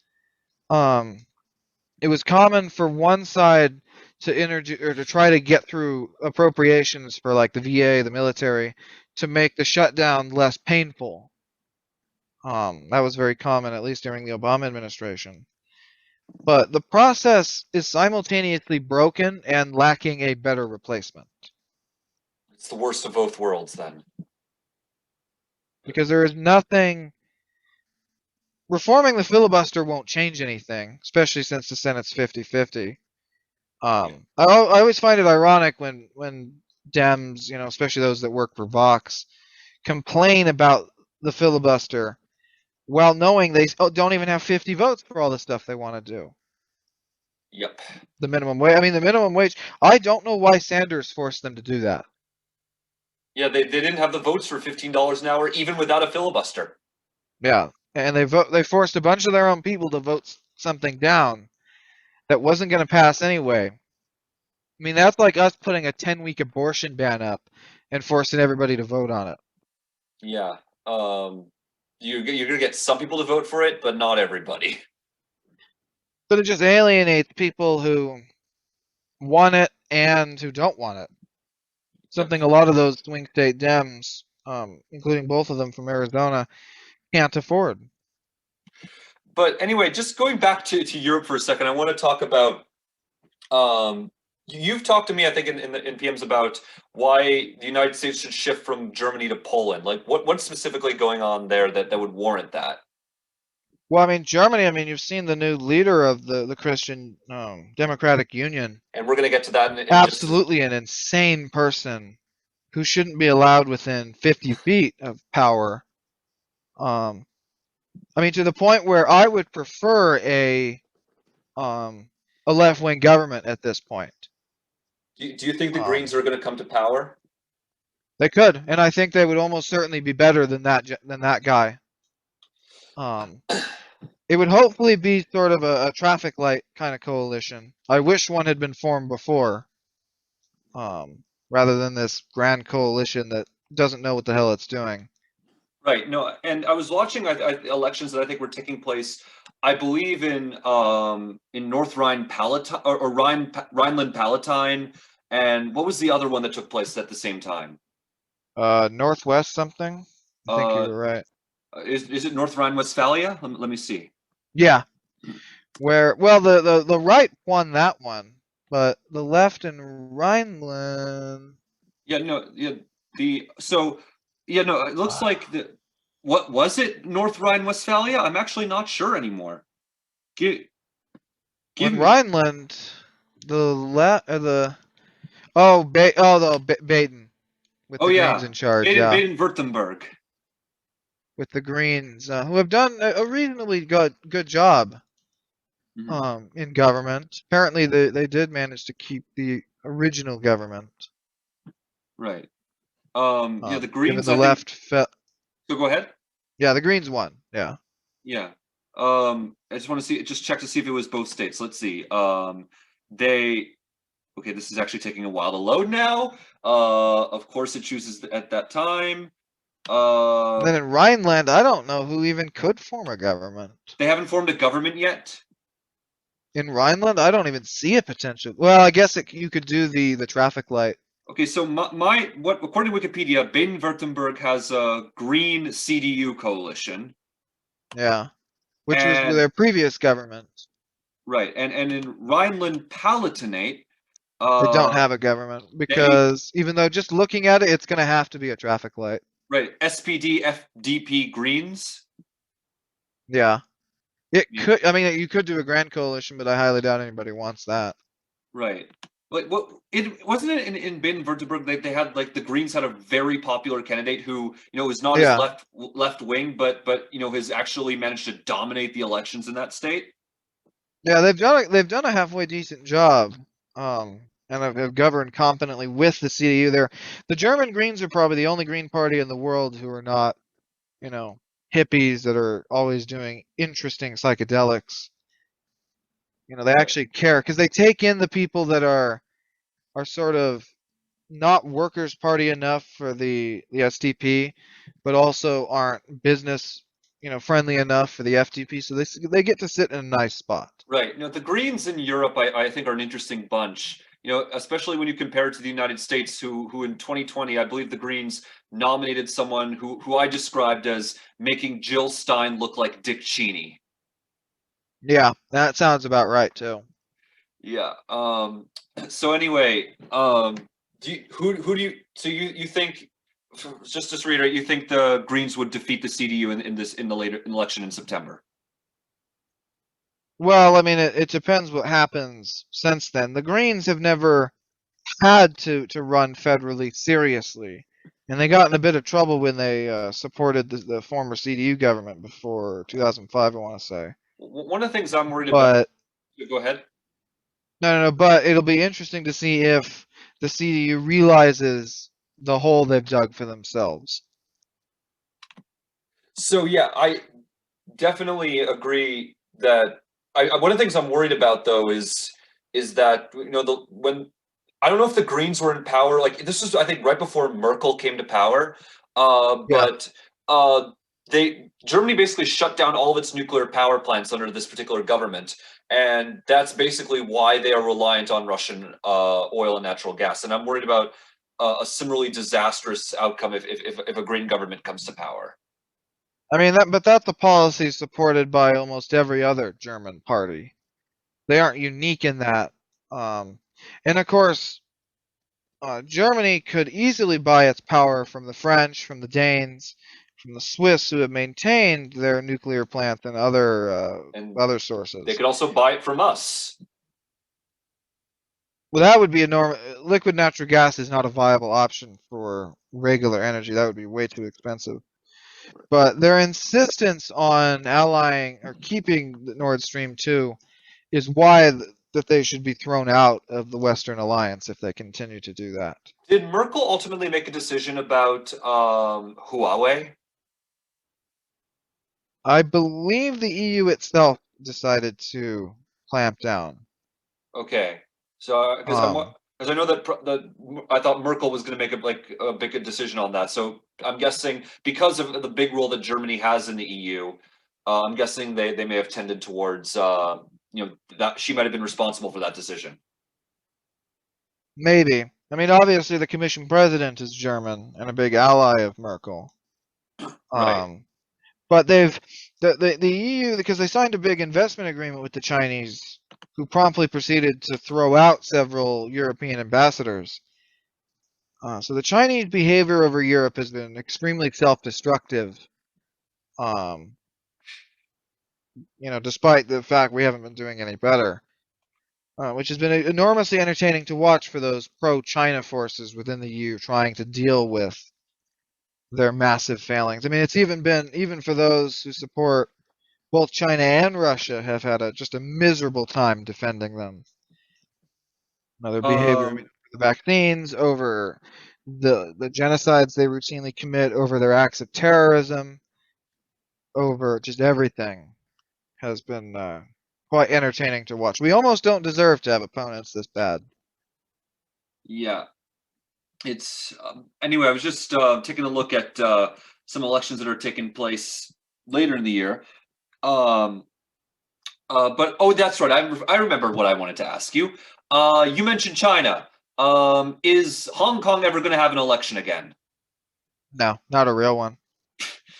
Speaker 2: It was common for one side to introduce or to try to get through appropriations for like the VA, the military, to make the shutdown less painful. That was very common, at least during the Obama administration. But the process is simultaneously broken and lacking a better replacement
Speaker 1: it's the worst of both worlds then.
Speaker 2: because there is nothing reforming the filibuster won't change anything, especially since the Senate's 50-50.
Speaker 1: Yeah.
Speaker 2: I always find it ironic when Dems, especially those that work for Vox, complain about the filibuster while knowing they don't even have 50 votes for all the stuff they want to do.
Speaker 1: Yep.
Speaker 2: The minimum wage. I mean, the minimum wage. I don't know why Sanders forced them to do that.
Speaker 1: Yeah, they didn't have the votes for $15 an hour, even without a filibuster.
Speaker 2: Yeah, and they forced a bunch of their own people to vote something down that wasn't going to pass anyway. I mean, that's like us putting a 10-week abortion ban up and forcing everybody to vote on it.
Speaker 1: Yeah. You're gonna get some people to vote for it, but not everybody.
Speaker 2: But it just alienates people who want it and who don't want it. Something a lot of those swing state Dems, including both of them from Arizona, can't afford.
Speaker 1: But anyway, just going back to Europe for a second, I want to talk about. You've talked to me, I think, in PMs about why the United States should shift from Germany to Poland. Like, what's specifically going on there that would warrant that?
Speaker 2: Well, I mean, Germany, you've seen the new leader of the Christian Democratic Union.
Speaker 1: And we're going to get to that in just
Speaker 2: Absolutely an insane person who shouldn't be allowed within 50 feet of power. I mean, to the point where I would prefer a left-wing government at this point.
Speaker 1: Do you think the Greens are going to come to power?
Speaker 2: They could, and I think they would almost certainly be better than that guy. It would hopefully be sort of a traffic light kind of coalition. I wish one had been formed before, rather than this grand coalition that doesn't know what the hell it's doing.
Speaker 1: Right. No, and I was watching elections that I think were taking place. I believe in North Rhine-Palatine or Rhineland-Palatine, and what was the other one that took place at the same time?
Speaker 2: Northwest something. I think you were right.
Speaker 1: Is it North Rhine-Westphalia? Let me see.
Speaker 2: Yeah. Where the right won that one, but the left in Rhineland.
Speaker 1: Yeah. No. Yeah. No. It looks like what was it? North Rhine-Westphalia? I'm actually not sure anymore. Give
Speaker 2: Rhineland, the Baden with the Greens in charge.
Speaker 1: Baden-Württemberg.
Speaker 2: With the Greens, who have done a reasonably good job in government. Apparently, they did manage to keep the original government.
Speaker 1: Right. Yeah, the Greens.
Speaker 2: Given the left. So
Speaker 1: go ahead.
Speaker 2: Yeah, the Greens won. Yeah.
Speaker 1: Yeah. I just want to just check to see if it was both states. Let's see. Okay, this is actually taking a while to load now. Of course, it chooses at that time.
Speaker 2: Then in Rhineland, I don't know who even could form a government.
Speaker 1: They haven't formed a government yet.
Speaker 2: In Rhineland, I don't even see a potential. Well, I guess you could do the traffic light.
Speaker 1: Okay, so according to Wikipedia, Baden-Württemberg has a Green CDU coalition.
Speaker 2: Yeah, which was their previous government.
Speaker 1: Right, and in Rhineland-Palatinate,
Speaker 2: they don't have a government because even though just looking at it, it's going to have to be a traffic light.
Speaker 1: Right, SPD, FDP, Greens.
Speaker 2: Yeah, could. I mean, you could do a grand coalition, but I highly doubt anybody wants that.
Speaker 1: Right. Like wasn't it in Baden-Württemberg they had like the Greens had a very popular candidate who is not as left wing, but has actually managed to dominate the elections in that state.
Speaker 2: Yeah, they've done a halfway decent job, and have governed competently with the CDU. The German Greens are probably the only Green Party in the world who are not, hippies that are always doing interesting psychedelics. They actually care because they take in the people that are sort of not workers' party enough for the SDP, but also aren't business friendly enough for the FDP. So they get to sit in a nice spot.
Speaker 1: Right. The Greens in Europe, I think, are an interesting bunch. Especially when you compare it to the United States, who in 2020, I believe the Greens nominated someone who I described as making Jill Stein look like Dick Cheney.
Speaker 2: Yeah, that sounds about right too.
Speaker 1: Yeah. So anyway, who do you think? Just to reiterate, you think the Greens would defeat the CDU in the later election in September?
Speaker 2: Well, I mean, it depends what happens since then. The Greens have never had to run federally seriously, and they got in a bit of trouble when they supported the former CDU government before 2005, I want to say.
Speaker 1: One of the things I'm worried about.
Speaker 2: But
Speaker 1: Go ahead.
Speaker 2: no. But it'll be interesting to see if the CDU realizes the hole they've dug for themselves.
Speaker 1: So yeah, I definitely agree that one of the things I'm worried about though is that the when I don't know if the Greens were in power. Like this was, I think, right before Merkel came to power.
Speaker 2: Yeah.
Speaker 1: But they Germany basically shut down all of its nuclear power plants under this particular government, and that's basically why they are reliant on Russian oil and natural gas. And I'm worried about a similarly disastrous outcome if a Green government comes to power.
Speaker 2: I mean, but that's a policy supported by almost every other German party. They aren't unique in that. Um, and of course, Germany could easily buy its power from the French, from the Danes, from the Swiss, who have maintained their nuclear plant and
Speaker 1: And
Speaker 2: other
Speaker 1: they
Speaker 2: sources.
Speaker 1: could also buy it from us.
Speaker 2: Well, that would be enormous. Liquid natural gas is not a viable option for regular energy. That would be way too expensive. But their insistence on allying or keeping the Nord Stream 2 is why that they should be thrown out of the Western Alliance if they continue to do that.
Speaker 1: Did Merkel ultimately make a decision about Huawei?
Speaker 2: I believe the EU itself decided to clamp down.
Speaker 1: Okay, so
Speaker 2: Um,
Speaker 1: because I know that I thought Merkel was going to make a big decision on that. So I'm guessing because of the big role that Germany has in the EU, I'm guessing they may have tended towards that she might have been responsible for that decision.
Speaker 2: Maybe. I mean, obviously the Commission president is German and a big ally of Merkel.
Speaker 1: Right.
Speaker 2: Um, but the EU, because they signed a big investment agreement with the Chinese, who promptly proceeded to throw out several European ambassadors. So the Chinese behavior over Europe has been extremely self-destructive. Um, despite the fact we haven't been doing any better. Which has been enormously entertaining to watch for those pro-China forces within the EU trying to deal with their massive failings. I mean, it's even for those who support both China and Russia have had just a miserable time defending them. Their behavior, I mean,
Speaker 1: Um,
Speaker 2: over the vaccines, over the genocides they routinely commit, over their acts of terrorism, over just everything has been quite entertaining to watch. We almost don't deserve to have opponents this bad.
Speaker 1: yeah. It's anyway. I was just taking a look at some elections that are taking place later in the year. Um, but oh, that's right. I remember what I wanted to ask you. You mentioned China. Is Hong Kong ever going to have an election again?
Speaker 2: No, not a real one.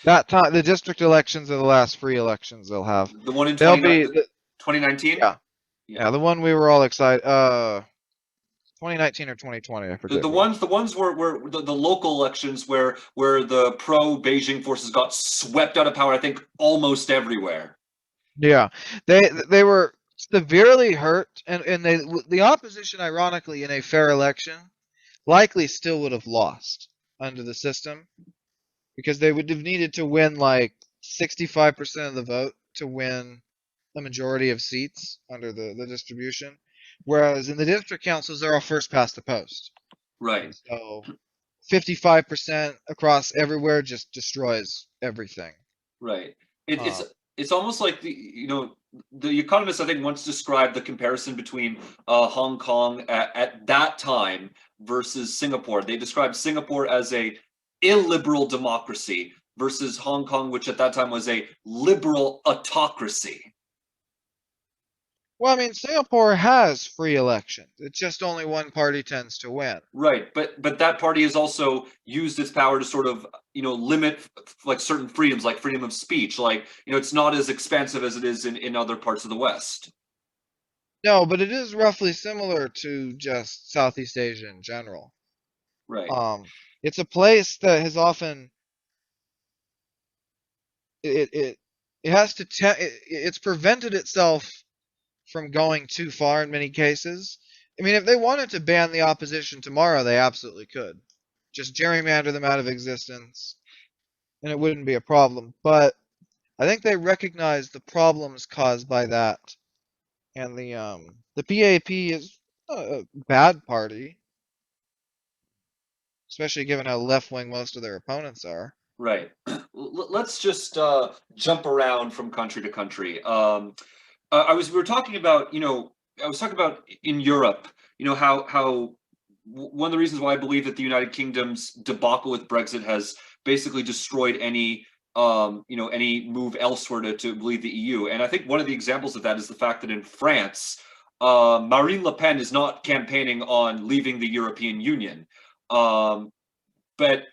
Speaker 2: That time, the district elections are the last free elections they'll have.
Speaker 1: The one in
Speaker 2: They'll be,
Speaker 1: 2019?
Speaker 2: yeah,
Speaker 1: Yeah.
Speaker 2: yeah, the one we were all excited. 2019 or 2020, I
Speaker 1: The,
Speaker 2: forget
Speaker 1: the
Speaker 2: which.
Speaker 1: ones the ones where the local elections where the pro Beijing forces got swept out of power, I think almost everywhere.
Speaker 2: Yeah, they were severely hurt, and the opposition, ironically, in a fair election, likely still would have lost under the system because they would have needed to win like 65% of the vote to win a majority of seats under the distribution. Whereas in the district councils, they're all first past the post.
Speaker 1: Right.
Speaker 2: And so 55% across everywhere just destroys everything.
Speaker 1: Right. It, it's
Speaker 2: Uh,
Speaker 1: it's almost like the Economist, I think, once described the comparison between Hong Kong at that time versus Singapore. They described Singapore as a illiberal democracy versus Hong Kong, which at that time was a liberal autocracy.
Speaker 2: well, I mean, Singapore has free elections. It's just only one party tends to win.
Speaker 1: Right, but that party has also used its power to sort of limit like certain freedoms, like freedom of speech. Like it's not as expansive as it is in other parts of the West.
Speaker 2: No, but it is roughly similar to just Southeast Asia in general.
Speaker 1: Right.
Speaker 2: Um, it's a place that has often it it it has to it's prevented itself from going too far in many cases. I mean, if they wanted to ban the opposition tomorrow, they absolutely could. Just gerrymander them out of existence, and it wouldn't be a problem. But I think they recognize the problems caused by that, and the PAP is a bad party, especially given how left wing most of their opponents are.
Speaker 1: Right. Let's just jump around from country to country. We were talking about, I was talking about in Europe, how one of the reasons why I believe that the United Kingdom's debacle with Brexit has basically destroyed any move elsewhere to leave the EU. And I think one of the examples of that is the fact that in France, Marine Le Pen is not campaigning on leaving the European Union. But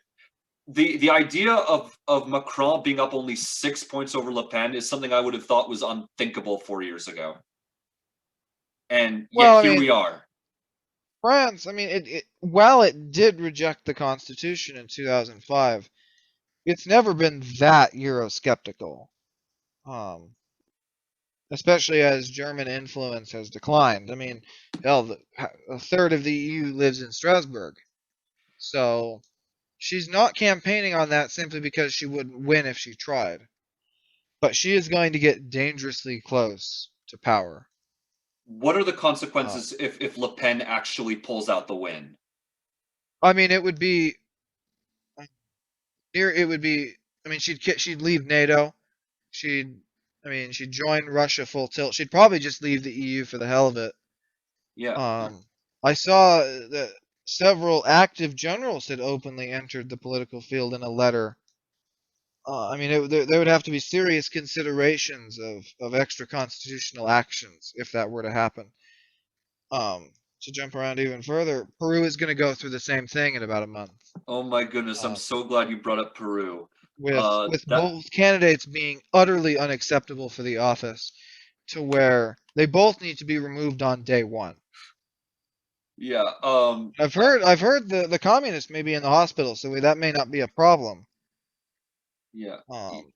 Speaker 1: the idea of Macron being up only 6 points over Le Pen is something I would have thought was unthinkable 4 years ago. And
Speaker 2: Well,
Speaker 1: yet
Speaker 2: I
Speaker 1: here
Speaker 2: mean,
Speaker 1: we are.
Speaker 2: France, I mean, while it did reject the Constitution in 2005, it's never been that Eurosceptical. Um, Especially as German influence has declined. I mean, hell, a third of the EU lives in Strasbourg. So she's not campaigning on that simply because she wouldn't win if she tried. But she is going to get dangerously close to power.
Speaker 1: What are the
Speaker 2: Uh,
Speaker 1: consequences if Le Pen actually pulls out the win?
Speaker 2: I mean, it would be near. It would be. I mean, she'd leave NATO. She'd. I mean, she'd join Russia full tilt. She'd probably just leave the EU for the hell of it.
Speaker 1: Yeah.
Speaker 2: I saw that several active generals had openly entered the political field in a letter. I mean, there would have to be serious considerations of extra constitutional actions if that were to happen. To jump around even further, Peru is going to go through the same thing in about a month,
Speaker 1: Oh my goodness, I'm
Speaker 2: uh,
Speaker 1: so glad you brought up Peru.
Speaker 2: with
Speaker 1: That
Speaker 2: both candidates being utterly unacceptable for the office, to where they both need to be removed on day one.
Speaker 1: yeah.
Speaker 2: I've heard the communist may be in the hospital, so that may not be a problem.
Speaker 1: Yeah.
Speaker 2: Um,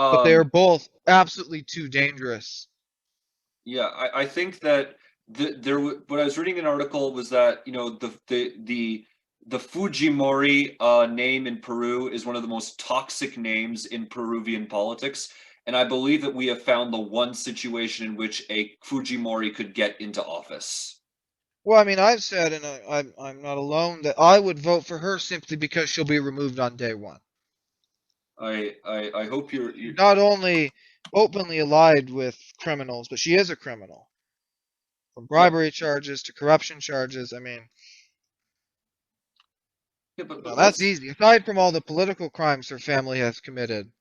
Speaker 2: but they are
Speaker 1: Um
Speaker 2: both absolutely too dangerous.
Speaker 1: yeah, I think that what I was reading an article was that, the Fujimori name in Peru is one of the most toxic names in Peruvian politics. And I believe that we have found the one situation in which a Fujimori could get into office.
Speaker 2: Well, I mean, I've said, and I'm not alone, that I would vote for her simply because she'll be removed on day one.
Speaker 1: I hope
Speaker 2: She's
Speaker 1: you
Speaker 2: not only openly allied with criminals, but she is a criminal. From
Speaker 1: yeah,
Speaker 2: bribery charges to corruption charges. I mean,
Speaker 1: yeah, but
Speaker 2: that's
Speaker 1: let's
Speaker 2: easy. Aside from all the political crimes her family has committed,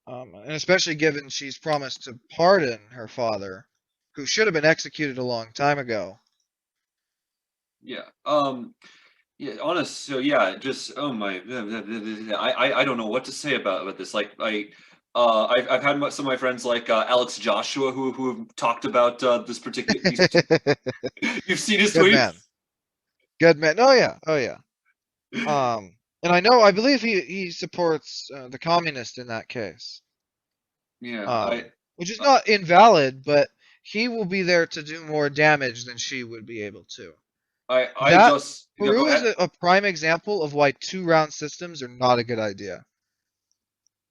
Speaker 2: and especially given she's promised to pardon her father, who should have been executed a long time ago.
Speaker 1: yeah. Yeah, honest. So yeah, just oh my, I don't know what to say about this. Like I've had some of my friends like Alex Joshua who have talked about this particular these. You've seen his
Speaker 2: Good man.
Speaker 1: tweets?
Speaker 2: Good man. Oh yeah. Oh yeah. And I believe he supports the communist in that case.
Speaker 1: Yeah,
Speaker 2: Which is not invalid, but he will be there to do more damage than she would be able to.
Speaker 1: I
Speaker 2: That
Speaker 1: just yeah. Go
Speaker 2: Peru is
Speaker 1: ahead.
Speaker 2: a prime example of why two-round systems are not a good idea.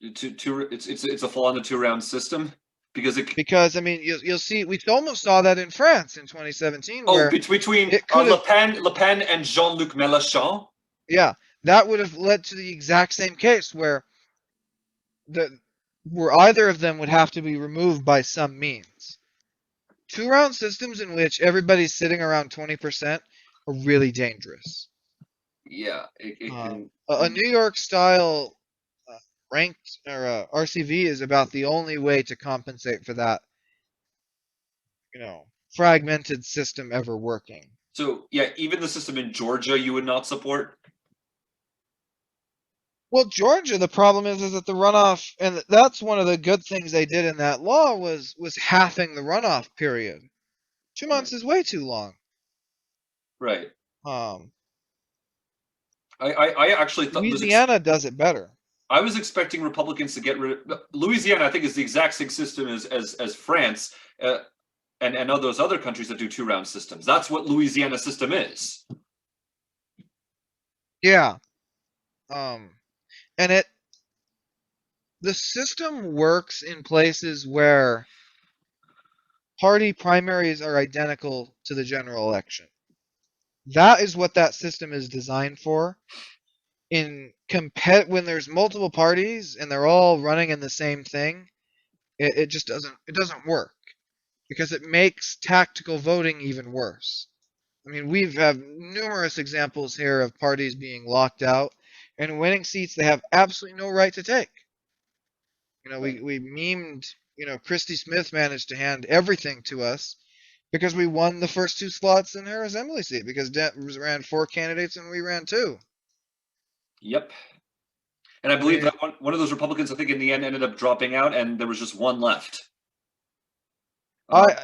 Speaker 1: It's a flaw in the two-round system because it.
Speaker 2: Because I mean, you'll see we almost saw that in France in 2017,
Speaker 1: Oh,
Speaker 2: where
Speaker 1: between
Speaker 2: it could have,
Speaker 1: Le Pen and Jean-Luc Mélenchon.
Speaker 2: yeah, that would have led to the exact same case where the where either of them would have to be removed by some means. Two-round systems in which everybody's sitting around 20% are really dangerous.
Speaker 1: Yeah, it can.
Speaker 2: A New York style ranked or RCV is about the only way to compensate for that, fragmented system ever working.
Speaker 1: So yeah, even the system in Georgia you would not support.
Speaker 2: Well, Georgia, the problem is that the runoff, and that's one of the good things they did in that law was halving the runoff period. 2 months
Speaker 1: Right.
Speaker 2: is way too long.
Speaker 1: Right.
Speaker 2: Um,
Speaker 1: I actually thought
Speaker 2: Louisiana does it better.
Speaker 1: I was expecting Republicans to get rid of Louisiana. I think is the exact same system as France, and of those other countries that do 2-round systems. That's what Louisiana system is.
Speaker 2: Yeah. Um, and the system works in places where party primaries are identical to the general election. That is what that system is designed for. When there's multiple parties and they're all running in the same thing, it just doesn't work because it makes tactical voting even worse. I mean, we've had numerous examples here of parties being locked out and winning seats they have absolutely no right to take. We memed, Christy Smith managed to hand everything to us because we won the first 2 slots in her assembly seat because Dent ran 4 candidates and we ran 2.
Speaker 1: Yep. And I believe that one of those Republicans, I think, in the end ended up dropping out, and there was just one left.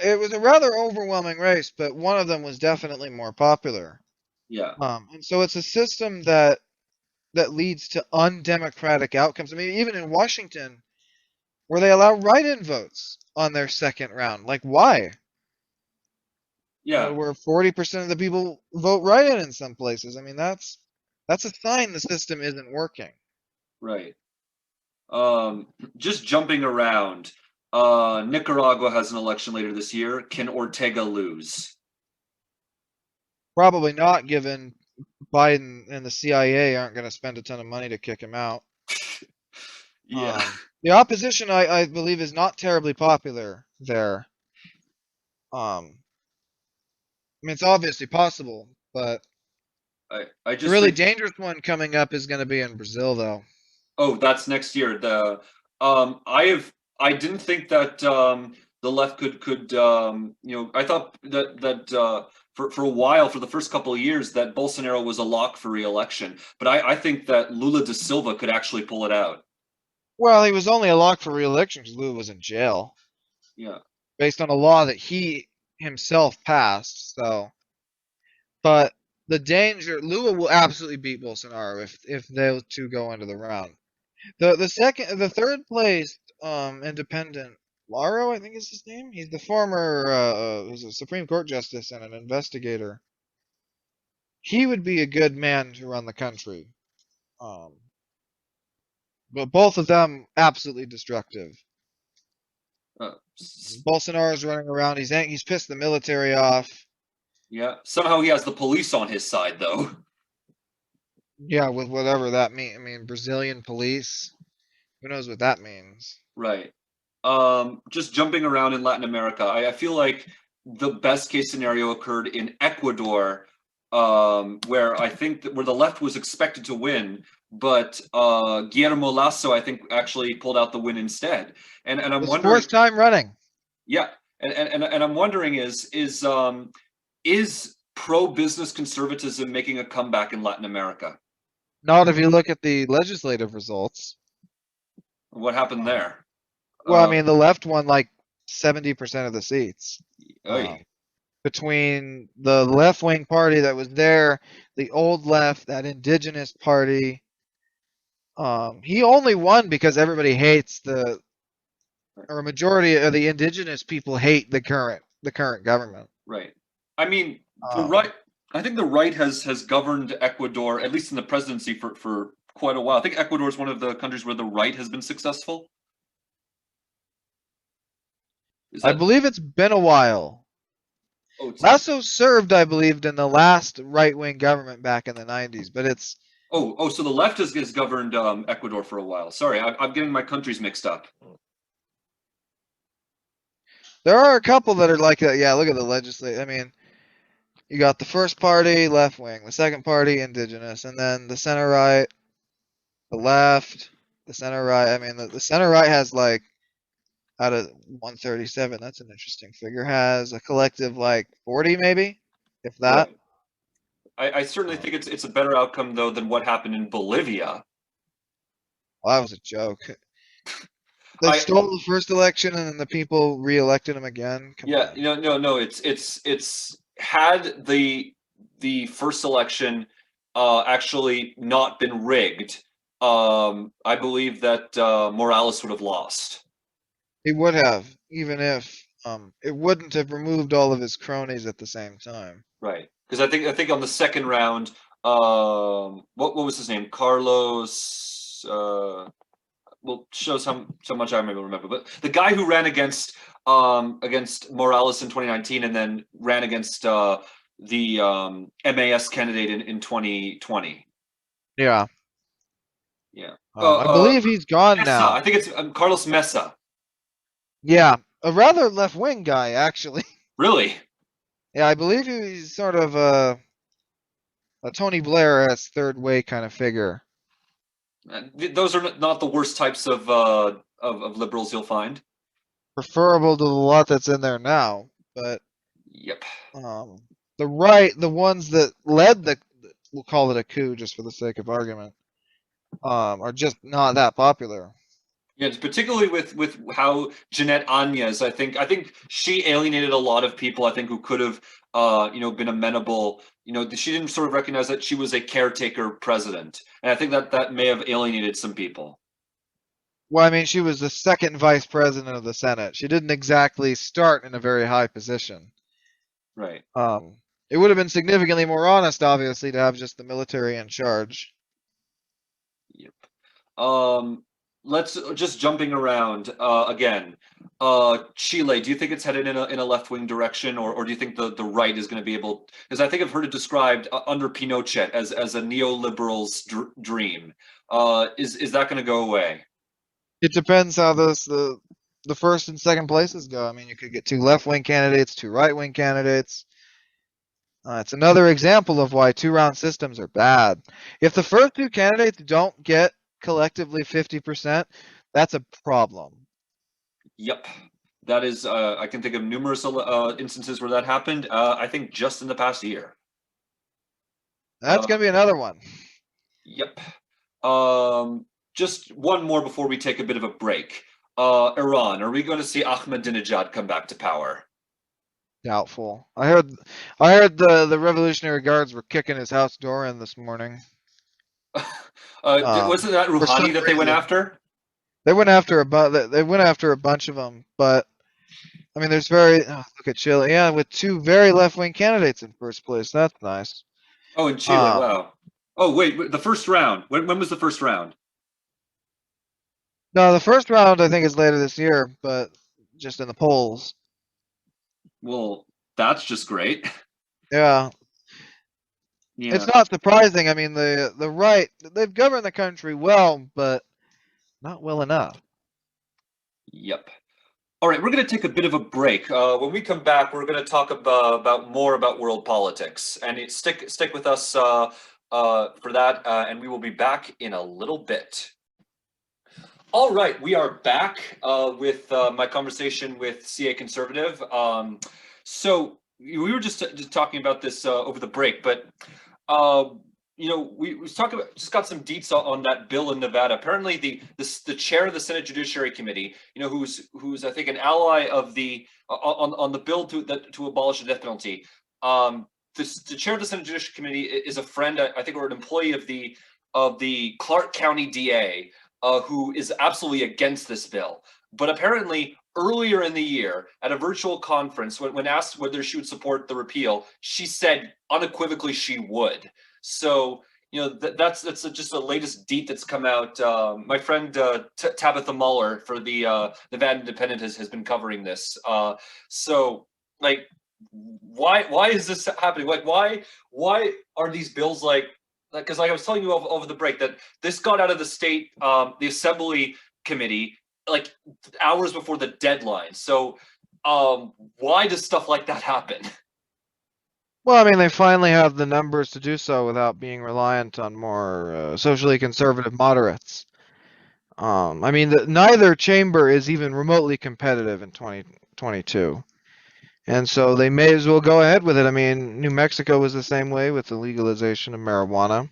Speaker 2: It was a rather overwhelming race, but one of them was definitely more popular.
Speaker 1: Yeah.
Speaker 2: And so it's a system that leads to undemocratic outcomes. I mean, even in Washington, where they allow write-in votes on their second round, like why?
Speaker 1: Yeah.
Speaker 2: Where 40% of the people vote write-in in some places. I mean, that's a sign the system isn't working.
Speaker 1: Right. Just jumping around. Nicaragua has an election later this year. Can Ortega lose?
Speaker 2: Probably not, given Biden and the CIA aren't going to spend a ton of money to kick him out.
Speaker 1: Yeah.
Speaker 2: The opposition, I believe, is not terribly popular there. I mean, it's obviously possible, but
Speaker 1: I
Speaker 2: the
Speaker 1: just
Speaker 2: really
Speaker 1: think,
Speaker 2: dangerous one coming up is going to be in Brazil, though.
Speaker 1: oh, that's next year. I didn't think that the left could I thought that for a while, for the first couple of years, that Bolsonaro was a lock for re-election. But I think that Lula da Silva could actually pull it out.
Speaker 2: Well, he was only a lock for re-election because Lula was in jail,
Speaker 1: Yeah.
Speaker 2: based on a law that he himself passed. So, but the danger, Lula will absolutely beat Bolsonaro if those two go into the round. The third place independent, Laro, I think is his name. He's the former he's a Supreme Court justice and an investigator. He would be a good man to run the country. But both of them absolutely destructive.
Speaker 1: Uh,
Speaker 2: Bolsonaro's running around. He's pissed the military off.
Speaker 1: yeah. Somehow he has the police on his side, though.
Speaker 2: Yeah, with whatever that means. I mean, Brazilian police. Who knows what that means?
Speaker 1: Right. Just jumping around in Latin America, I feel like the best case scenario occurred in Ecuador, where I think where the left was expected to win, but Guillermo Lasso, I think, actually pulled out the win instead. And I'm
Speaker 2: It's
Speaker 1: wondering,
Speaker 2: 4th time running.
Speaker 1: yeah, and I'm wondering is pro-business conservatism making a comeback in Latin America?
Speaker 2: Not if you look at the legislative results.
Speaker 1: What happened there?
Speaker 2: Well, I mean, the left won like 70% of the seats.
Speaker 1: Oy.
Speaker 2: Between the left-wing party that was there, the old left, that indigenous party. He only won because everybody hates or a majority of the indigenous people hate the current government.
Speaker 1: Right. I mean, the right. I think the right has governed Ecuador, at least in the presidency, for quite a while. I think Ecuador is one of the countries where the right has been successful.
Speaker 2: I believe it's been a while.
Speaker 1: Oh,
Speaker 2: Lasso served, I believed, in the last right-wing government back in the 90s, but it's...
Speaker 1: so the left has governed Ecuador for a while. Sorry, I'm getting my countries mixed up.
Speaker 2: There are a couple that are like that. Yeah, look at the legislature. I mean, you got the first party, left-wing, the second party, indigenous, and then the center-right, the left, the center-right. I mean, the center-right has like, out of 137, that's an interesting figure, has a collective like 40 maybe, if that.
Speaker 1: Right. I certainly think it's a better outcome though than what happened in Bolivia.
Speaker 2: Well, that was a joke. They stole the first election and then the people re-elected him again. Come on.
Speaker 1: No. It's had the first election actually not been rigged. I believe that Morales would have lost.
Speaker 2: He would have, even if it wouldn't have removed all of his cronies at the same time.
Speaker 1: Right. Because I think on the second round, what was his name? Carlos. Well, shows how much I remember. But the guy who ran against Morales in 2019, and then ran against the MAS candidate in 2020.
Speaker 2: Yeah.
Speaker 1: Yeah.
Speaker 2: I believe he's gone
Speaker 1: Mesa. I
Speaker 2: now.
Speaker 1: think it's Carlos Mesa.
Speaker 2: Yeah, a rather left-wing guy, actually.
Speaker 1: Really?
Speaker 2: Yeah, I believe he's sort of a Tony Blair-esque third way kind of figure.
Speaker 1: Those are not the worst types of liberals you'll find.
Speaker 2: Preferable to the lot that's in there now, but
Speaker 1: Yep.
Speaker 2: um, the right, the ones that led we'll call it a coup just for the sake of argument, are just not that popular.
Speaker 1: Yeah, particularly with how Jeanette Áñez, I think she alienated a lot of people. I think who could have been amenable. She didn't sort of recognize that she was a caretaker president, and I think that may have alienated some people.
Speaker 2: Well, I mean, she was the second vice president of the Senate. She didn't exactly start in a very high position.
Speaker 1: Right.
Speaker 2: It would have been significantly more honest, obviously, to have just the military in charge.
Speaker 1: Yep. Let's just jumping around again. Chile, do you think it's headed in a left wing direction, or do you think the right is going to be able? Because I think I've heard it described under Pinochet as a neoliberal's dream. Is that going to go away?
Speaker 2: It depends how the first and second places go. I mean, you could get two left-wing candidates, two right-wing candidates. It's another example of why two-round systems are bad. If the first two candidates don't get collectively 50%, that's a problem.
Speaker 1: Yep. That is, I can think of numerous instances where that happened. I think just in the past year.
Speaker 2: That's going to be another one.
Speaker 1: Yep. Just one more before we take a bit of a break. Iran, are we going to see Ahmadinejad come back to power?
Speaker 2: Doubtful. I heard the Revolutionary Guards were kicking his house door in this morning.
Speaker 1: Wasn't that Rouhani that they went after?
Speaker 2: They went after a bunch of them, but I mean, look at Chile, yeah, with two very left-wing candidates in first place. That's nice.
Speaker 1: Oh, in Chile, wow. Oh, wait, the first round. When was the first round?
Speaker 2: No, the first round I think is later this year, but just in the polls.
Speaker 1: Well, that's just great.
Speaker 2: Yeah.
Speaker 1: Yeah.
Speaker 2: It's not surprising. I mean, the right, they've governed the country well, but not well enough.
Speaker 1: Yep. All right, we're going to take a bit of a break. When we come back, we're going to talk about more about world politics, and stick with us for that, and we will be back in a little bit. All right, we are back with my conversation with CA Conservative. So we were just talking about this over the break, but we was talking about, just got some deets on that bill in Nevada. Apparently, the chair of the Senate Judiciary Committee, who's I think an ally of the on the bill to abolish the death penalty. The chair of the Senate Judiciary Committee is a friend, I think, or an employee of the Clark County DA, who is absolutely against this bill. But apparently, earlier in the year, at a virtual conference, when asked whether she would support the repeal, she said unequivocally she would. So, that's just the latest deet that's come out. My friend Tabitha Mueller for the Nevada Independent has been covering this. So, like, why is this happening? Like, why are these bills because like I was telling you over the break that this got out of the Assembly Committee like hours before the deadline. So why does stuff like that happen?
Speaker 2: Well, I mean, they finally have the numbers to do so without being reliant on more socially conservative moderates. I mean, neither chamber is even remotely competitive in 2022. And so they may as well go ahead with it. I mean, New Mexico was the same way with the legalization of marijuana,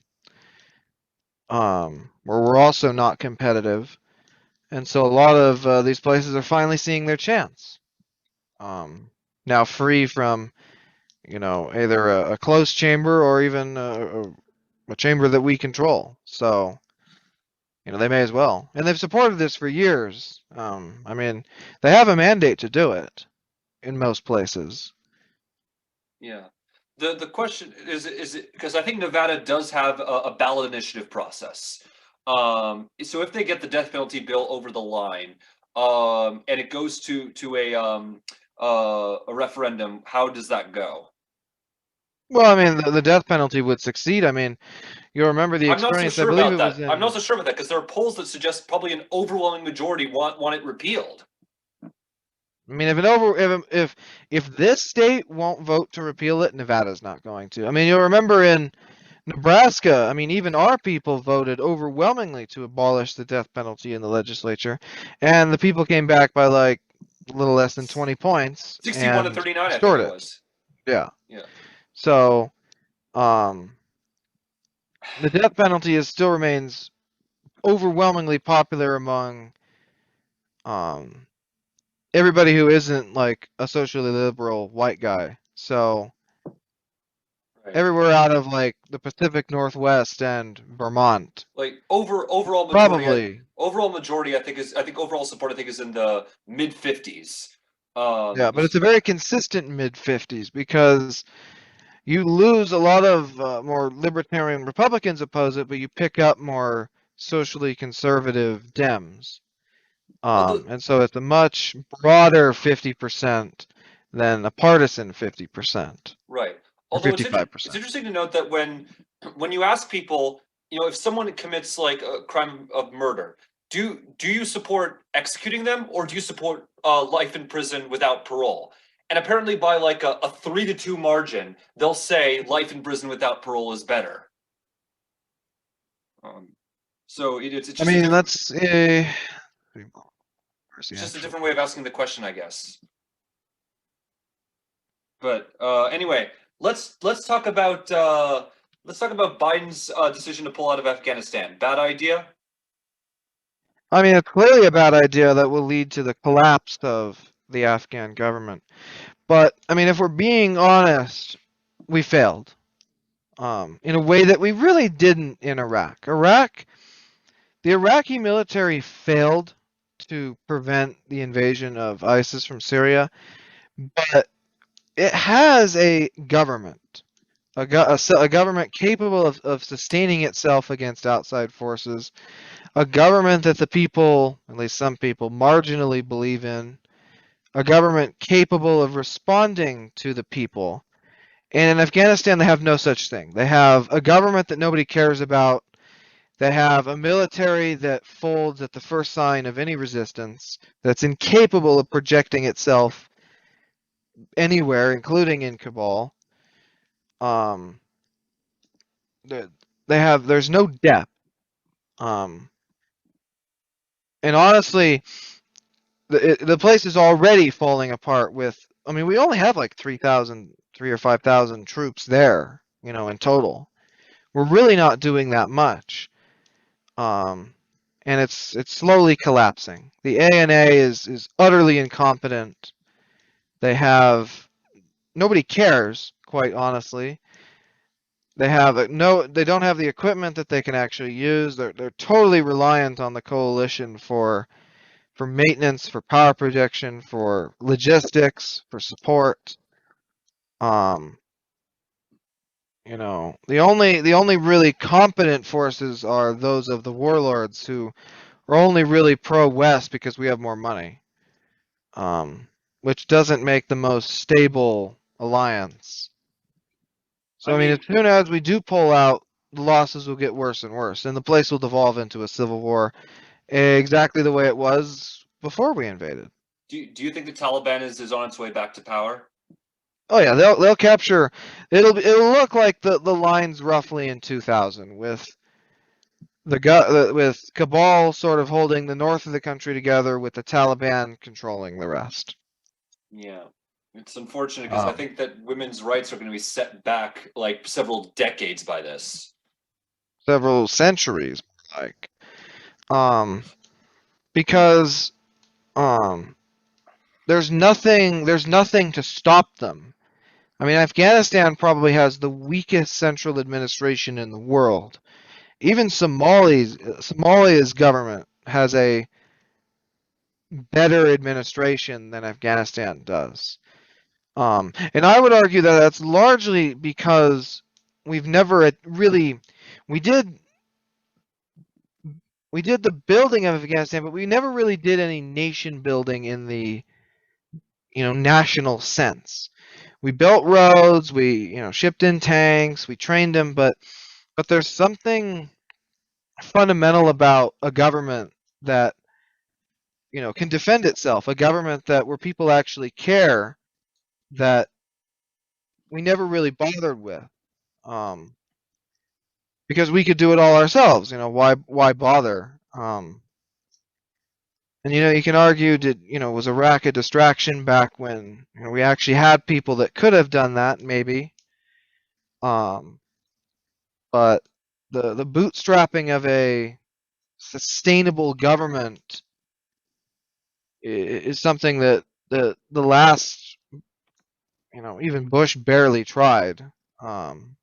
Speaker 2: where we're also not competitive. And so a lot of these places are finally seeing their chance. Now free from, either a closed chamber or even a chamber that we control. So, they may as well. And they've supported this for years. I mean, they have a mandate to do it. in most places.
Speaker 1: Yeah. The question is it because I think Nevada does have a ballot initiative process. So if they get the death penalty bill over the line, and it goes to a referendum, how does that go?
Speaker 2: Well, I mean, the death penalty would succeed. I mean, you'll remember the
Speaker 1: I'm not so
Speaker 2: experience. I
Speaker 1: sure
Speaker 2: believe
Speaker 1: about
Speaker 2: it was
Speaker 1: that. I'm not
Speaker 2: in.
Speaker 1: so sure about that because there are polls that suggest probably an overwhelming majority want it repealed.
Speaker 2: I mean, if this state won't vote to repeal it, Nevada's not going to. I mean, you'll remember in Nebraska, I mean, even our people voted overwhelmingly to abolish the death penalty in the legislature, and the people came back by like a little less than 20 points
Speaker 1: 61 to
Speaker 2: and
Speaker 1: 39, I think
Speaker 2: restored
Speaker 1: it
Speaker 2: it.
Speaker 1: was.
Speaker 2: Yeah.
Speaker 1: Yeah.
Speaker 2: So, um, the death penalty still remains overwhelmingly popular among um everybody who isn't like a socially liberal white guy. So,
Speaker 1: Right.
Speaker 2: everywhere out of like the Pacific Northwest and Vermont.
Speaker 1: Like overall majority,
Speaker 2: Probably.
Speaker 1: I think overall support I think is in the mid 50s.
Speaker 2: Yeah, but it's a very consistent mid 50s because you lose a lot of more libertarian Republicans oppose it, but you pick up more socially conservative Dems.
Speaker 1: well the
Speaker 2: And so it's a much broader 50% than a partisan 50%
Speaker 1: right.
Speaker 2: or
Speaker 1: Although it's
Speaker 2: 55%.
Speaker 1: interesting to note that when you ask people, if someone commits like a crime of murder, do you support executing them or do you support life in prison without parole? And apparently by like a 3-2 margin, they'll say life in prison without parole is better. Um, so it's
Speaker 2: I
Speaker 1: just a
Speaker 2: mean,
Speaker 1: different
Speaker 2: that's a. Where's the
Speaker 1: it's just a
Speaker 2: actual
Speaker 1: different way of
Speaker 2: quote?
Speaker 1: asking the question, I guess. But anyway, let's talk about Biden's decision to pull out of Afghanistan. Bad idea.
Speaker 2: I mean, it's clearly a bad idea that will lead to the collapse of the Afghan government. But, I mean, if we're being honest, we failed. In a way that we really didn't in Iraq. The Iraqi military failed to prevent the invasion of ISIS from Syria, but it has a government, a government capable of sustaining itself against outside forces, a government that the people, at least some people, marginally believe in, a government capable of responding to the people. And in Afghanistan, they have no such thing. They have a government that nobody cares about. They have a military that folds at the first sign of any resistance, that's incapable of projecting itself anywhere, including in Kabul. Um, there's no depth. Um, and honestly, the place is already falling apart with. I mean, we only have like 3 or 5,000 troops there, in total. We're really not doing that much. Um, and it's slowly collapsing. The ANA is utterly incompetent. They have nobody cares, quite honestly. They have no they don't have the equipment that they can actually use. They're totally reliant on the coalition for maintenance, for power projection, for logistics, for support. Um, the only really competent forces are those of the warlords who are only really pro-West because we have more money. Which doesn't make the most stable alliance.
Speaker 1: I
Speaker 2: So I mean, as
Speaker 1: mean,
Speaker 2: soon as we do pull out, the losses will get worse and worse, and the place will devolve into a civil war, exactly the way it was before we invaded.
Speaker 1: do you think the Taliban is on its way back to power?
Speaker 2: Oh yeah, they'll capture. It'll look like the lines roughly in 2000 with with Kabul sort of holding the north of the country together, with the Taliban controlling the rest.
Speaker 1: Yeah. It's unfortunate because I
Speaker 2: Um,
Speaker 1: think that women's rights are going to be set back like several decades by this.
Speaker 2: Several centuries, like, um, because um, there's nothing to stop them. I mean, Afghanistan probably has the weakest central administration in the world. Even Somalia's government has a better administration than Afghanistan does. And I would argue that that's largely because we've never really we did we did the building of Afghanistan, but we never really did any nation building in the national sense. We built roads, we shipped in tanks, we trained them, but there's something fundamental about a government that can defend itself, a government that where people actually care that we never really bothered with. Um, because we could do it all ourselves. Why bother? And you can argue that was Iraq a distraction back when we actually had people that could have done that maybe. Um, but the bootstrapping of a sustainable government is something that the last even Bush barely tried. Um,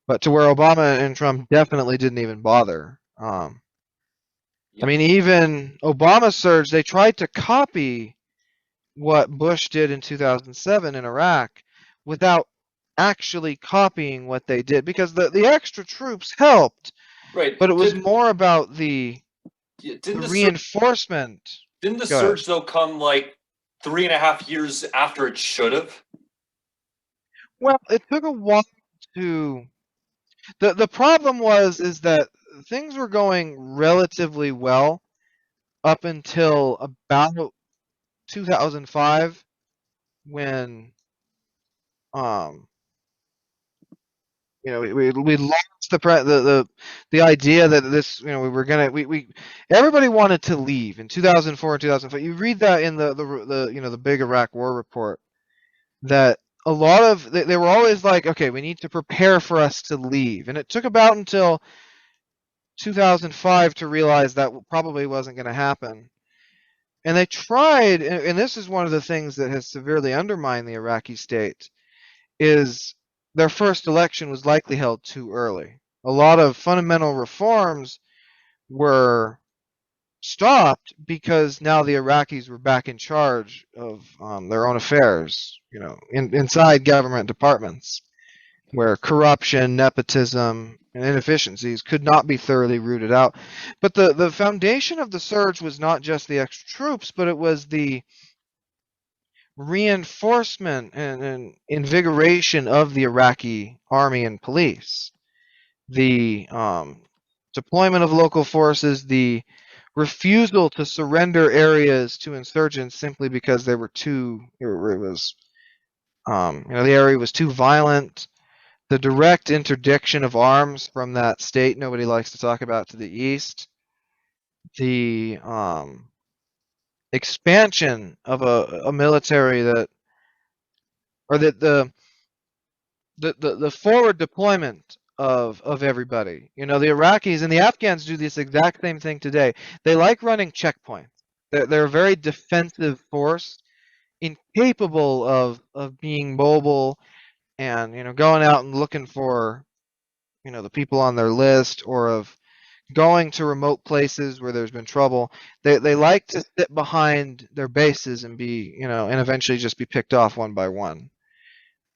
Speaker 2: but to where Obama and Trump definitely didn't even bother. I
Speaker 1: Yeah.
Speaker 2: mean, even Obama surge, they tried to copy what Bush did in 2007 in Iraq without actually copying what they did because the extra troops helped,
Speaker 1: Right.
Speaker 2: but it was more about the
Speaker 1: Didn't
Speaker 2: reinforcement.
Speaker 1: the
Speaker 2: Go ahead.
Speaker 1: surge though come like 3.5 years after it should have?
Speaker 2: Well, it took a while to. The problem is that things were going relatively well up until about 2005 when um we lost the idea that this we were gonna we everybody wanted to leave in 2004 and 2005. You read that in the big Iraq War report that a lot of they were always like, okay, we need to prepare for us to leave, and it took about until 2005 to realize that probably wasn't going to happen. And they tried, and this is one of the things that has severely undermined the Iraqi state, is their first election was likely held too early. A lot of fundamental reforms were stopped because now the Iraqis were back in charge of their own affairs, inside government departments, where corruption, nepotism, and inefficiencies could not be thoroughly rooted out. But the foundation of the surge was not just the extra troops, but it was the reinforcement and invigoration of the Iraqi army and police, the deployment of local forces, the refusal to surrender areas to insurgents simply because they were the area was too violent, the direct interdiction of arms from that state nobody likes to talk about to the east, the expansion of a military that or the forward deployment of everybody. The Iraqis and the Afghans do this exact same thing today. They like running checkpoints. They're a very defensive force, incapable of being mobile and going out and looking for the people on their list or of going to remote places where there's been trouble. They like to sit behind their bases and be and eventually just be picked off one by one.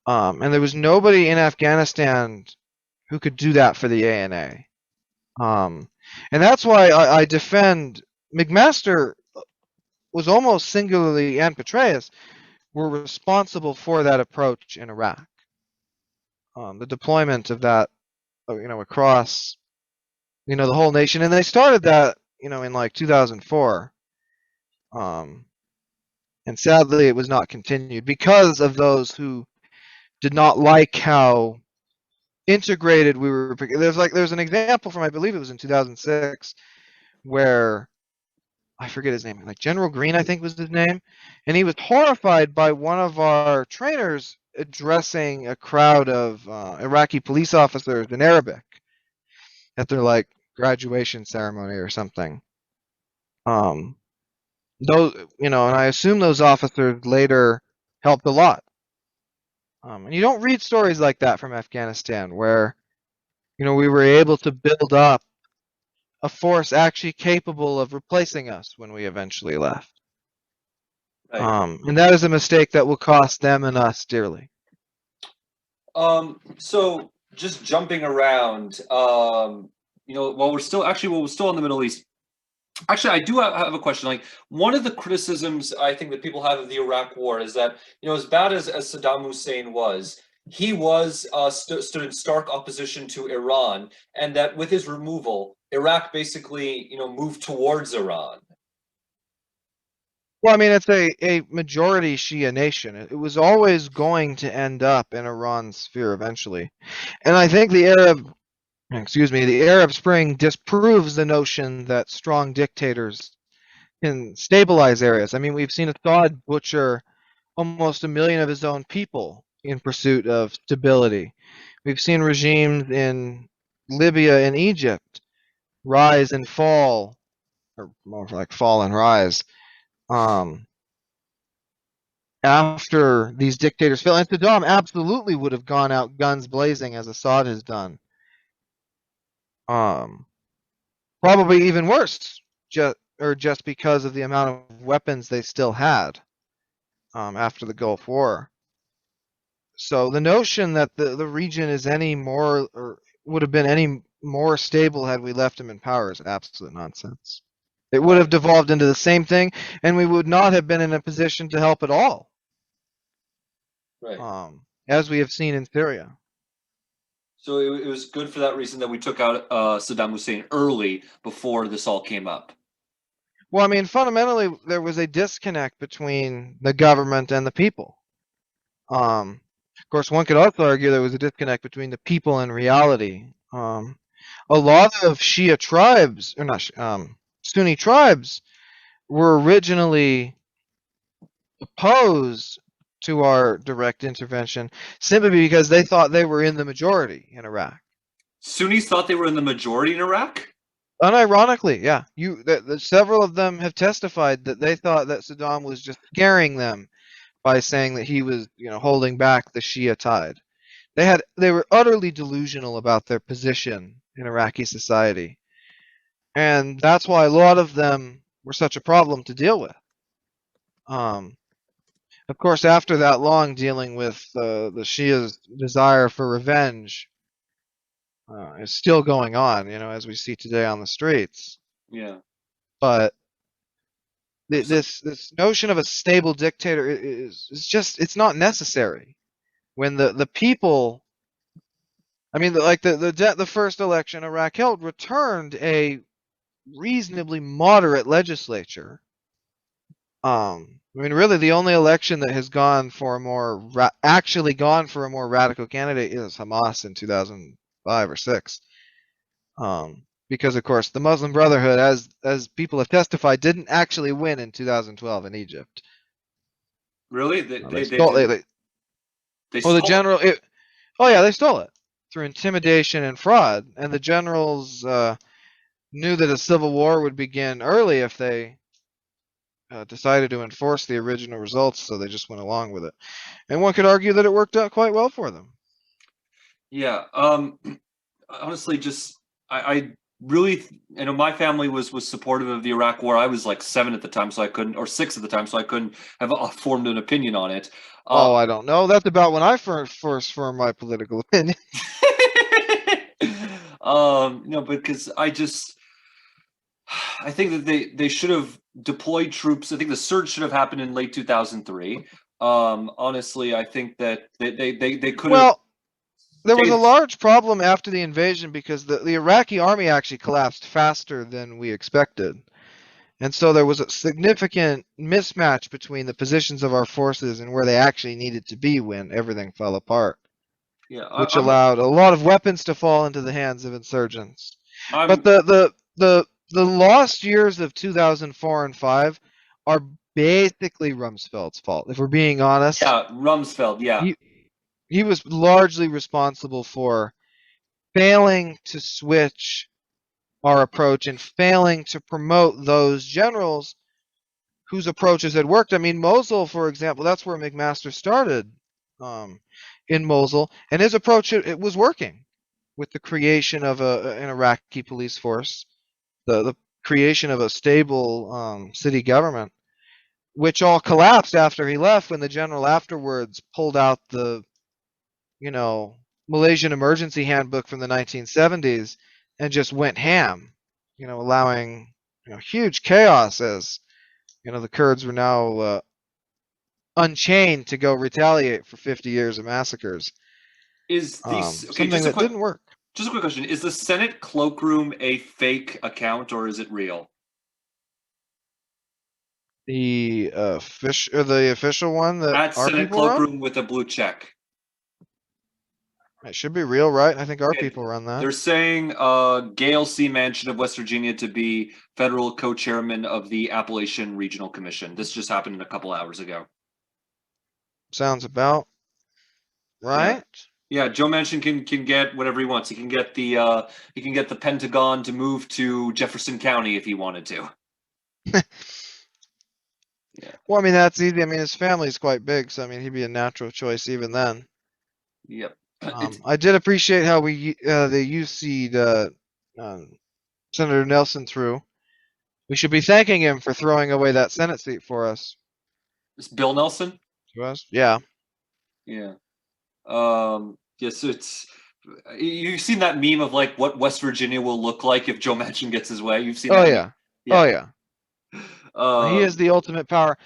Speaker 2: And there was nobody in Afghanistan who could do that for the ANA. And that's why I defend McMaster was almost singularly, and Petraeus were responsible for that approach in Iraq. The deployment of that, across, the whole nation. And they started that, in like 2004. And sadly, it was not continued because of those who did not like how integrated we were. There's an example from, I believe it was in 2006, where I forget his name, like General Green, I think was his name, and he was horrified by one of our trainers addressing a crowd of Iraqi police officers in Arabic at their like graduation ceremony or something. Those, and I assume those officers later helped a lot. And you don't read stories like that from Afghanistan, where we were able to build up a force actually capable of replacing us when we eventually left.
Speaker 1: Right.
Speaker 2: And that is a mistake that will cost them and us dearly.
Speaker 1: So just jumping around, while we're still in the Middle East, actually, I do have a question. Like, one of the criticisms I think that people have of the Iraq War is that, as bad as Saddam Hussein was, he was stood in stark opposition to Iran, and that with his removal, Iraq basically, moved towards Iran.
Speaker 2: Well, I mean, it's a majority Shia nation. It was always going to end up in Iran's sphere eventually. And I think the Arab Spring disproves the notion that strong dictators can stabilize areas. I mean, we've seen Assad butcher almost 1 million of his own people in pursuit of stability. We've seen regimes in Libya and Egypt rise and fall, or more like fall and rise, um, after these dictators fell. And Saddam absolutely would have gone out guns blazing as Assad has done. Um, Probably even worse, just because of the amount of weapons they still had after the Gulf War. So the notion that the region is any more or would have been any more stable had we left him in power is absolute nonsense. It would have
Speaker 1: Right.
Speaker 2: devolved into the same thing, and we would not have been in a position to help at all,
Speaker 1: Right.
Speaker 2: as we have seen in Syria.
Speaker 1: So it was good for that reason that we took out Saddam Hussein early before this all came up.
Speaker 2: Well, I mean, fundamentally, there was a disconnect between the government and the people. Of course, one could also argue there was a disconnect between the people and reality. A lot of Shia tribes, or not, Sunni tribes, were originally opposed to our direct intervention simply because they thought they were in the majority in Iraq.
Speaker 1: Sunnis thought they were in the majority in Iraq?
Speaker 2: Unironically, yeah, several of them have testified that they thought that Saddam was just scaring them by saying that he was, holding back the Shia tide. They were utterly delusional about their position in Iraqi society. And that's why a lot of them were such a problem to deal with. Um, of course, after that long dealing with the Shia's desire for revenge is still going on, as we see today on the streets.
Speaker 1: Yeah.
Speaker 2: But
Speaker 1: So,
Speaker 2: this notion of a stable dictator is just it's not necessary when the people. I mean, the first election Iraq held returned a reasonably moderate legislature. I mean, really, the only election that has gone for a actually gone for a more radical candidate is Hamas in 2005 or six. Because of course, the Muslim Brotherhood, as people have testified, didn't actually win in 2012 in Egypt.
Speaker 1: really?
Speaker 2: They stole it.
Speaker 1: They
Speaker 2: Well, the
Speaker 1: stole it?
Speaker 2: general. Oh yeah, they stole it through intimidation and fraud, and the generals knew that a civil war would begin early if they decided to enforce the original results, so they just went along with it. And one could argue that it worked out quite well for them.
Speaker 1: Yeah. Honestly, just I really, my family was supportive of the Iraq War. I was like 7 at the time, so I couldn't, or 6 at the time, so I couldn't have formed an opinion on it.
Speaker 2: Oh, I don't know. That's about when I first formed my political opinion.
Speaker 1: Because I think that they should have deployed troops. I think the surge should have happened in late 2003. Honestly, I think that they could have.
Speaker 2: Well, there was a
Speaker 1: stayed.
Speaker 2: large problem after the invasion because the Iraqi army actually collapsed faster than we expected. And so there was a significant mismatch between the positions of our forces and where they actually needed to be when everything fell apart,
Speaker 1: Yeah,
Speaker 2: which allowed a lot of weapons to fall into the hands of insurgents. But
Speaker 1: I'm
Speaker 2: the lost years of 2004 and 5 are basically Rumsfeld's fault. If we're being honest,
Speaker 1: yeah, Rumsfeld. Yeah,
Speaker 2: he was largely responsible for failing to switch our approach and failing to promote those generals whose approaches had worked. I mean, Mosul, for example, that's where McMaster started in Mosul, and his approach it was working with the creation of an Iraqi police force, the creation of a stable city government. which all collapsed after he left when the general afterwards pulled out the, you know, Malaysian emergency handbook from the 1970s and just went ham, allowing, huge chaos as, the Kurds were now unchained to go retaliate for 50 years of massacres.
Speaker 1: Okay,
Speaker 2: Something that didn't work.
Speaker 1: just a quick question. Is the Senate cloakroom a fake account or is it real?
Speaker 2: The official one that
Speaker 1: At
Speaker 2: our
Speaker 1: Senate
Speaker 2: people run?
Speaker 1: cloakroom with a blue check.
Speaker 2: It should be real, right? I think our
Speaker 1: Okay,
Speaker 2: people run that.
Speaker 1: they're saying Gail C. Manchin of West Virginia to be federal co-chairman of the Appalachian Regional Commission. This just happened a couple hours ago.
Speaker 2: Sounds about right.
Speaker 1: Yeah, Joe Manchin can get whatever he wants. He can get the Pentagon to move to Jefferson County if he wanted to.
Speaker 2: Well, I mean, that's easy. I mean, his family's quite big, so I mean, he'd be a natural choice even then.
Speaker 1: Yep.
Speaker 2: I did appreciate how they UC'd Senator Nelson through. We should be thanking him for throwing away that Senate seat for us.
Speaker 1: It's Bill Nelson.
Speaker 2: To us, yeah.
Speaker 1: Yeah. Yes, it's you've seen that meme of like what West Virginia will look like if Joe Manchin gets his way. You've seen
Speaker 2: Oh
Speaker 1: that
Speaker 2: yeah.
Speaker 1: meme?
Speaker 2: Oh yeah. He is the ultimate power.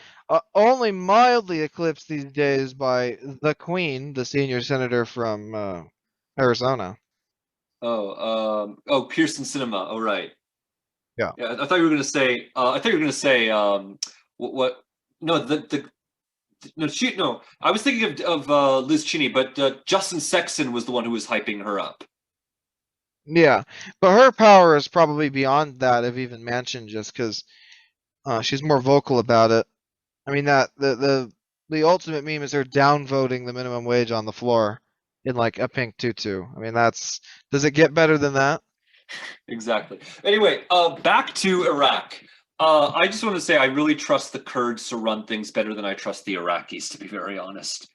Speaker 2: Only mildly eclipsed these days by the Queen, the senior senator from Arizona.
Speaker 1: Kirsten Sinema. Oh, right.
Speaker 2: Yeah.
Speaker 1: Yeah, I thought you were gonna say. I thought you were gonna say. What? No, no. I was thinking of Liz Cheney, but Justin Sexton was the one who was hyping her up.
Speaker 2: Yeah, but her power is probably beyond that of even Manchin, just because she's more vocal about it. I mean that the ultimate meme is her downvoting the minimum wage on the floor in like a pink tutu. I mean does it get better than that?
Speaker 1: Exactly. Anyway, back to Iraq. I just want to say I really trust the Kurds to run things better than I trust the Iraqis, to be very honest.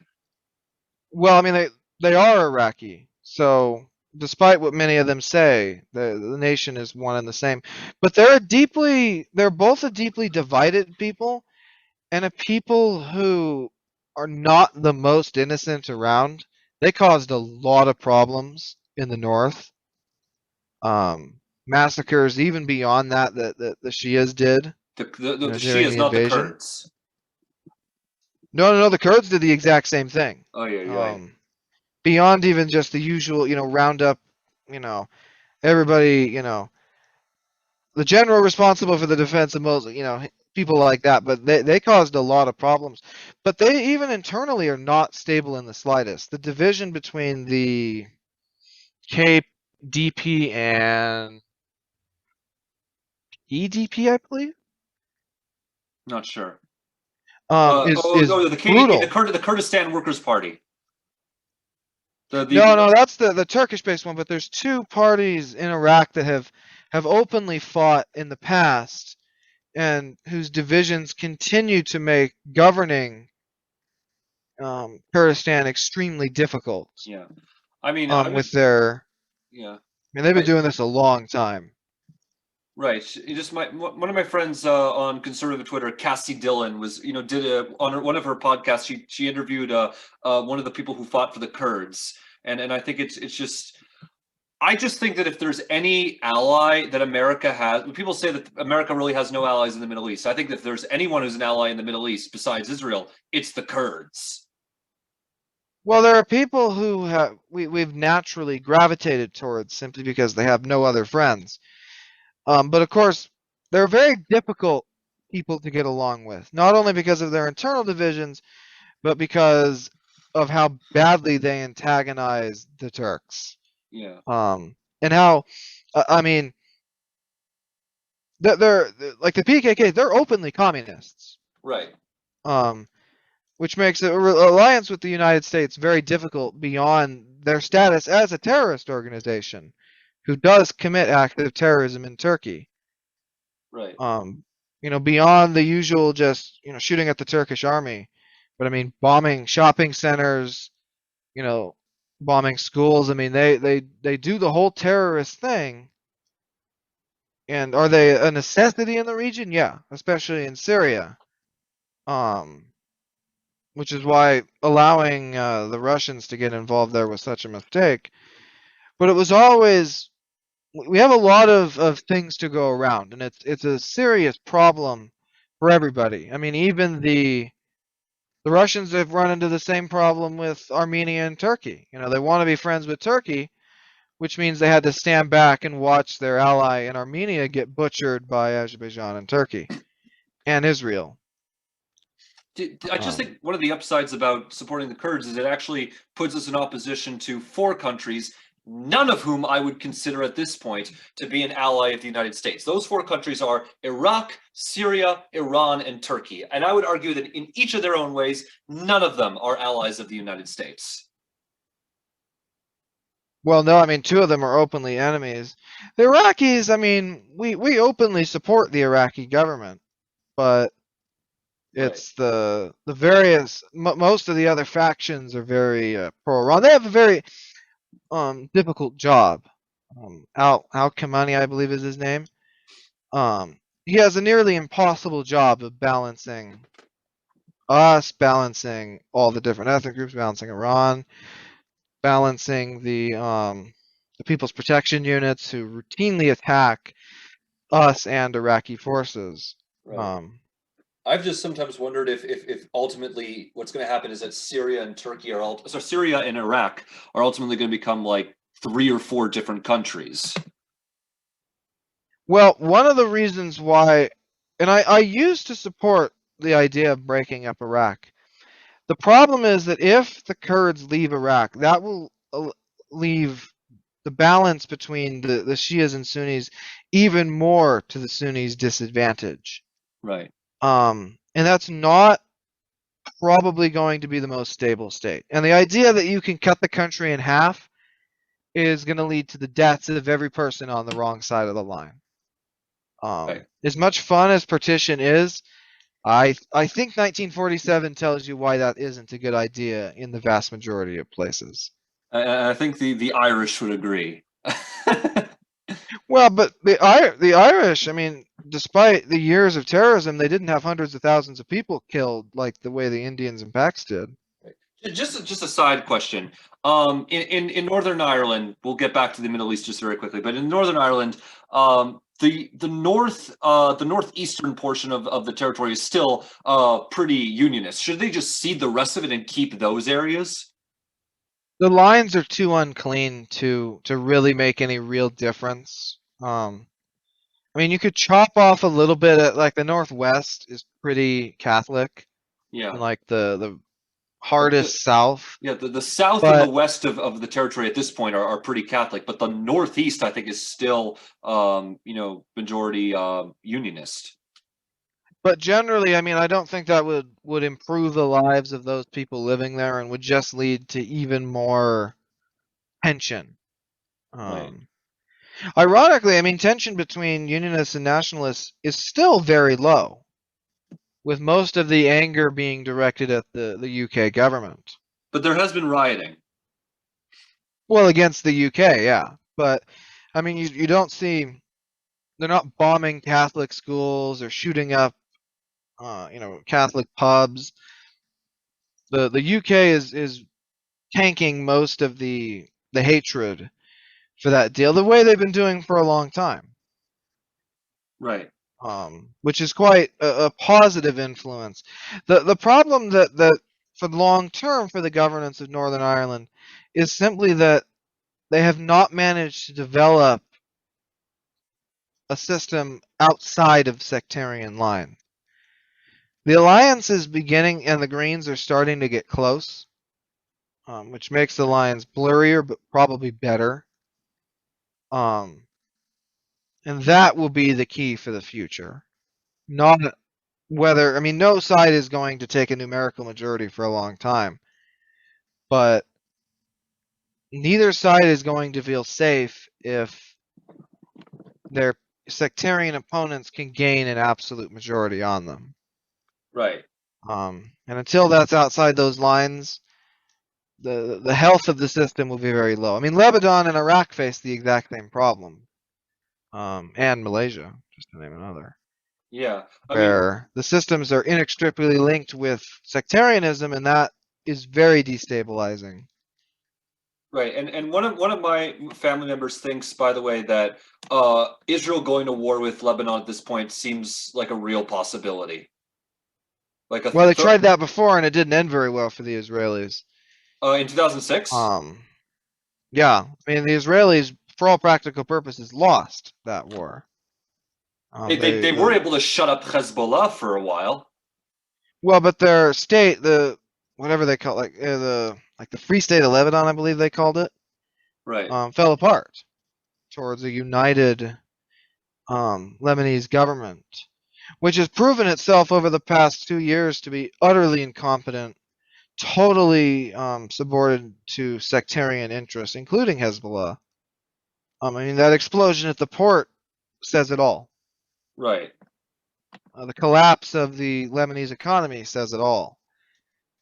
Speaker 2: Well, I mean they are Iraqi, so despite what many of them say, the nation is one and the same. But they're both a deeply divided people, and a people who are not the most innocent around. They caused a lot of problems in the north. Massacres even beyond that the Shias did.
Speaker 1: The
Speaker 2: During
Speaker 1: Shias,
Speaker 2: the
Speaker 1: not the
Speaker 2: invasion.
Speaker 1: Kurds.
Speaker 2: No, the Kurds did the exact same thing.
Speaker 1: Oh yeah.
Speaker 2: Beyond even just the usual, round up, everybody, the general responsible for the defense of Mosul, people like that, but they caused a lot of problems. But they even internally are not stable in the slightest. The division between the KDP and EDP, I believe.
Speaker 1: Not sure.
Speaker 2: Is
Speaker 1: the
Speaker 2: brutal.
Speaker 1: KDP, the Kurdistan Workers' Party.
Speaker 2: No, that's the Turkish-based one. But there's two parties in Iraq that have openly fought in the past, and whose divisions continue to make governing Kurdistan extremely difficult.
Speaker 1: Yeah, I mean,
Speaker 2: with their
Speaker 1: yeah.
Speaker 2: I mean, they've been doing this a long time.
Speaker 1: Right. One of my friends on conservative Twitter, Cassie Dillon, was on one of her podcasts. She interviewed one of the people who fought for the Kurds, and I think it's just. I just think that if there's any ally that America has, people say that America really has no allies in the Middle East. I think that if there's anyone who's an ally in the Middle East besides Israel, it's the Kurds.
Speaker 2: Well, there are people who we've naturally gravitated towards simply because they have no other friends. But of course, they're very difficult people to get along with, not only because of their internal divisions, but because of how badly they antagonize the Turks.
Speaker 1: Yeah.
Speaker 2: And how, I mean, they're like the PKK. They're openly communists.
Speaker 1: Right.
Speaker 2: Which makes an alliance with the United States very difficult beyond their status as a terrorist organization, who does commit active terrorism in Turkey.
Speaker 1: Right.
Speaker 2: Beyond the usual just, shooting at the Turkish army, but I mean, bombing shopping centers, bombing schools. I mean, they do the whole terrorist thing. And are they a necessity in the region? Yeah, especially in Syria. Um, which is why allowing the Russians to get involved there was such a mistake. But it was always we have a lot of things to go around, and it's a serious problem for everybody. I mean, even the Russians have run into the same problem with Armenia and Turkey. You know, they want to be friends with Turkey, which means they had to stand back and watch their ally in Armenia get butchered by Azerbaijan and Turkey and Israel.
Speaker 1: I just
Speaker 2: Um,
Speaker 1: think one of the upsides about supporting the Kurds is it actually puts us in opposition to four countries, none of whom I would consider at this point to be an ally of the United States. Those four countries are Iraq, Syria, Iran, and Turkey. And I would argue that in each of their own ways, none of them are allies of the United States.
Speaker 2: well, no, I mean, two of them are openly enemies. The Iraqis, I mean, we openly support the Iraqi government, but
Speaker 1: Right.
Speaker 2: it's the various most of the other factions are very pro-Iran. They have a very difficult job. Al Kamani, I believe is his name. He has a nearly impossible job of balancing us, balancing all the different ethnic groups, balancing Iran, balancing the People's Protection Units who routinely attack us and Iraqi forces.
Speaker 1: Right.
Speaker 2: Um,
Speaker 1: I've just sometimes wondered if ultimately what's going to happen is that Syria and Turkey are so Syria and Iraq are ultimately going to become like three or four different countries.
Speaker 2: well, one of the reasons why, and I used to support the idea of breaking up Iraq. The problem is that if the Kurds leave Iraq, that will leave the balance between the Shias and Sunnis even more to the Sunnis' disadvantage.
Speaker 1: Right.
Speaker 2: And that's not probably going to be the most stable state. And the idea that you can cut the country in half is going to lead to the deaths of every person on the wrong side of the line.
Speaker 1: Right.
Speaker 2: As much fun as partition is, I think 1947 tells you why that isn't a good idea in the vast majority of places.
Speaker 1: I think the Irish would agree.
Speaker 2: Well, but the Irish, I mean, despite the years of terrorism, they didn't have hundreds of thousands of people killed like the way the Indians and Pacs did.
Speaker 1: Just a side question. In Northern Ireland, we'll get back to the Middle East just very quickly, but in Northern Ireland, the northeastern portion of the territory is still pretty unionist. Should they just cede the rest of it and keep those areas?
Speaker 2: The lines are too unclean to really make any real difference. I mean, you could chop off a little bit at like the Northwest is pretty Catholic, and
Speaker 1: Yeah.
Speaker 2: like the
Speaker 1: The,
Speaker 2: hardest South,
Speaker 1: yeah, the south and the
Speaker 2: but
Speaker 1: west of the territory at this point are pretty Catholic, but the northeast, I think, is still, majority unionist.
Speaker 2: but generally, I mean, I don't think that would improve the lives of those people living there and would just lead to even more tension.
Speaker 1: Right.
Speaker 2: Um, Ironically, I mean, tension between unionists and nationalists is still very low, with most of the anger being directed at the UK government.
Speaker 1: But there has been rioting.
Speaker 2: Well, against the UK, yeah. But I mean, you don't see they're not bombing Catholic schools or shooting up, Catholic pubs. The UK is tanking most of the hatred for that deal, the way they've been doing for a long time.
Speaker 1: Right.
Speaker 2: Which is quite a positive influence. The problem that for the long term for the governance of Northern Ireland is simply that they have not managed to develop a system outside of sectarian line. The alliance is beginning, and the Greens are starting to get close, which makes the lines blurrier, but probably better. Um, and that will be the key for the future. Not whether, I mean, no side is going to take a numerical majority for a long time, but neither side is going to feel safe if their sectarian opponents can gain an absolute majority on them.
Speaker 1: Right.
Speaker 2: And until that's outside those lines, the health of the system will be very low. I mean, Lebanon and Iraq face the exact same problem, and Malaysia, just to name another.
Speaker 1: Yeah. I mean,
Speaker 2: where the systems are inextricably linked with sectarianism, and that is very destabilizing.
Speaker 1: right. And one of my family members thinks, by the way, that Israel going to war with Lebanon at this point seems like a real possibility. Like a
Speaker 2: Well, they tried that before, and it didn't end very well for the Israelis.
Speaker 1: in 2006.
Speaker 2: Um, yeah, I mean, the Israelis, for all practical purposes, lost that war.
Speaker 1: They were able to shut up Hezbollah for a while.
Speaker 2: Well, but their state, the whatever they call the Free State of Lebanon, I believe they called it,
Speaker 1: Right.
Speaker 2: fell apart towards a united Lebanese government, which has proven itself over the past 2 years to be utterly incompetent, totally subordinate to sectarian interests, including Hezbollah. I mean, that explosion at the port says it all.
Speaker 1: Right.
Speaker 2: The collapse of the Lebanese economy says it all.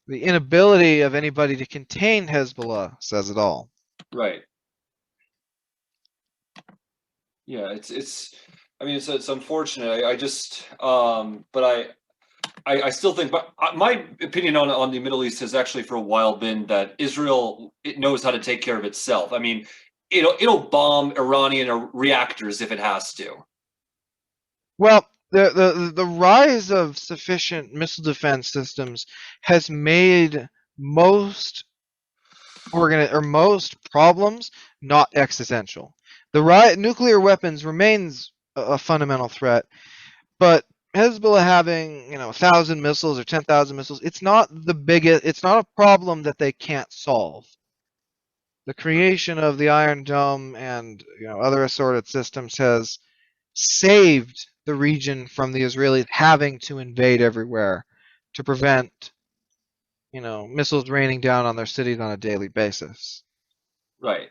Speaker 2: The inability of anybody to contain Hezbollah says it all.
Speaker 1: Right. Yeah. It's. I mean, it's unfortunate. I just but I still think, but my opinion on the Middle East has actually for a while been that Israel, it knows how to take care of itself. I mean, it'll bomb Iranian reactors if it has to.
Speaker 2: Well, the rise of sufficient missile defense systems has made most most problems not existential. Nuclear weapons remains a fundamental threat, but Hezbollah having 1,000 missiles or 10,000 missiles, it's not the biggest. It's not a problem that they can't solve. The creation of the Iron Dome and other assorted systems has saved the region from the Israelis having to invade everywhere to prevent missiles raining down on their cities on a daily basis.
Speaker 1: Right.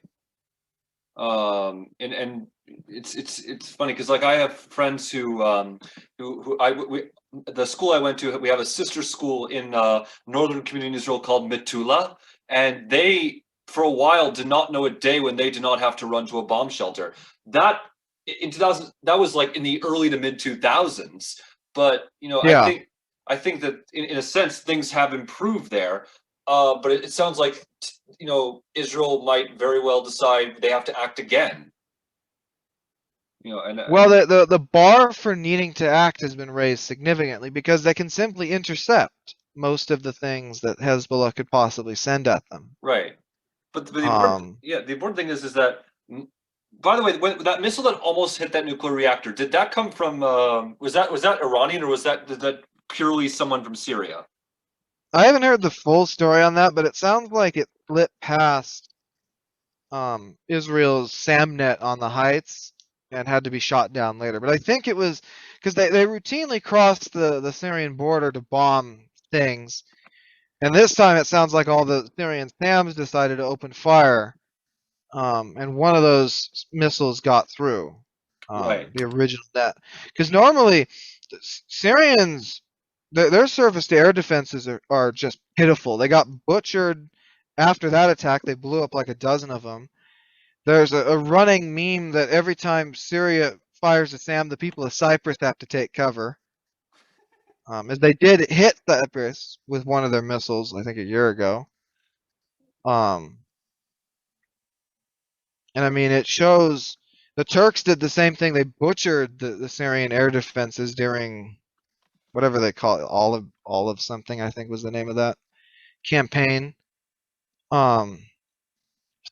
Speaker 1: And it's funny because like I have friends who the school I went to, we have a sister school in northern community in Israel called Metula, and they for a while did not know a day when they did not have to run to a bomb shelter. That in 2000, that was like in the early to mid 2000s. But
Speaker 2: Yeah.
Speaker 1: I think that in a sense things have improved there. But it sounds like Israel might very well decide they have to act again.
Speaker 2: Well, the bar for needing to act has been raised significantly because they can simply intercept most of the things that Hezbollah could possibly send at them.
Speaker 1: right. But the important,
Speaker 2: Um,
Speaker 1: yeah, the important thing is that. By the way, when that missile that almost hit that nuclear reactor, did that come from? Was that Iranian or was that purely someone from Syria?
Speaker 2: I haven't heard the full story on that, but it sounds like it flipped past Israel's SAMNet on the heights and had to be shot down later. But I think it was because they routinely cross the Syrian border to bomb things. And this time it sounds like all the Syrian SAMs decided to open fire. And one of those missiles got through
Speaker 1: Right.
Speaker 2: the original net. Because normally, Syrians, their surface to air defenses are just pitiful. They got butchered after that attack. They blew up like a dozen of them. There's a running meme that every time Syria fires a SAM, the people of Cyprus have to take cover. As they did hit Cyprus with one of their missiles, I think a year ago. Um, and I mean, it shows the Turks did the same thing. They butchered the Syrian air defenses during whatever they call it, olive something, I think was the name of that campaign. Um,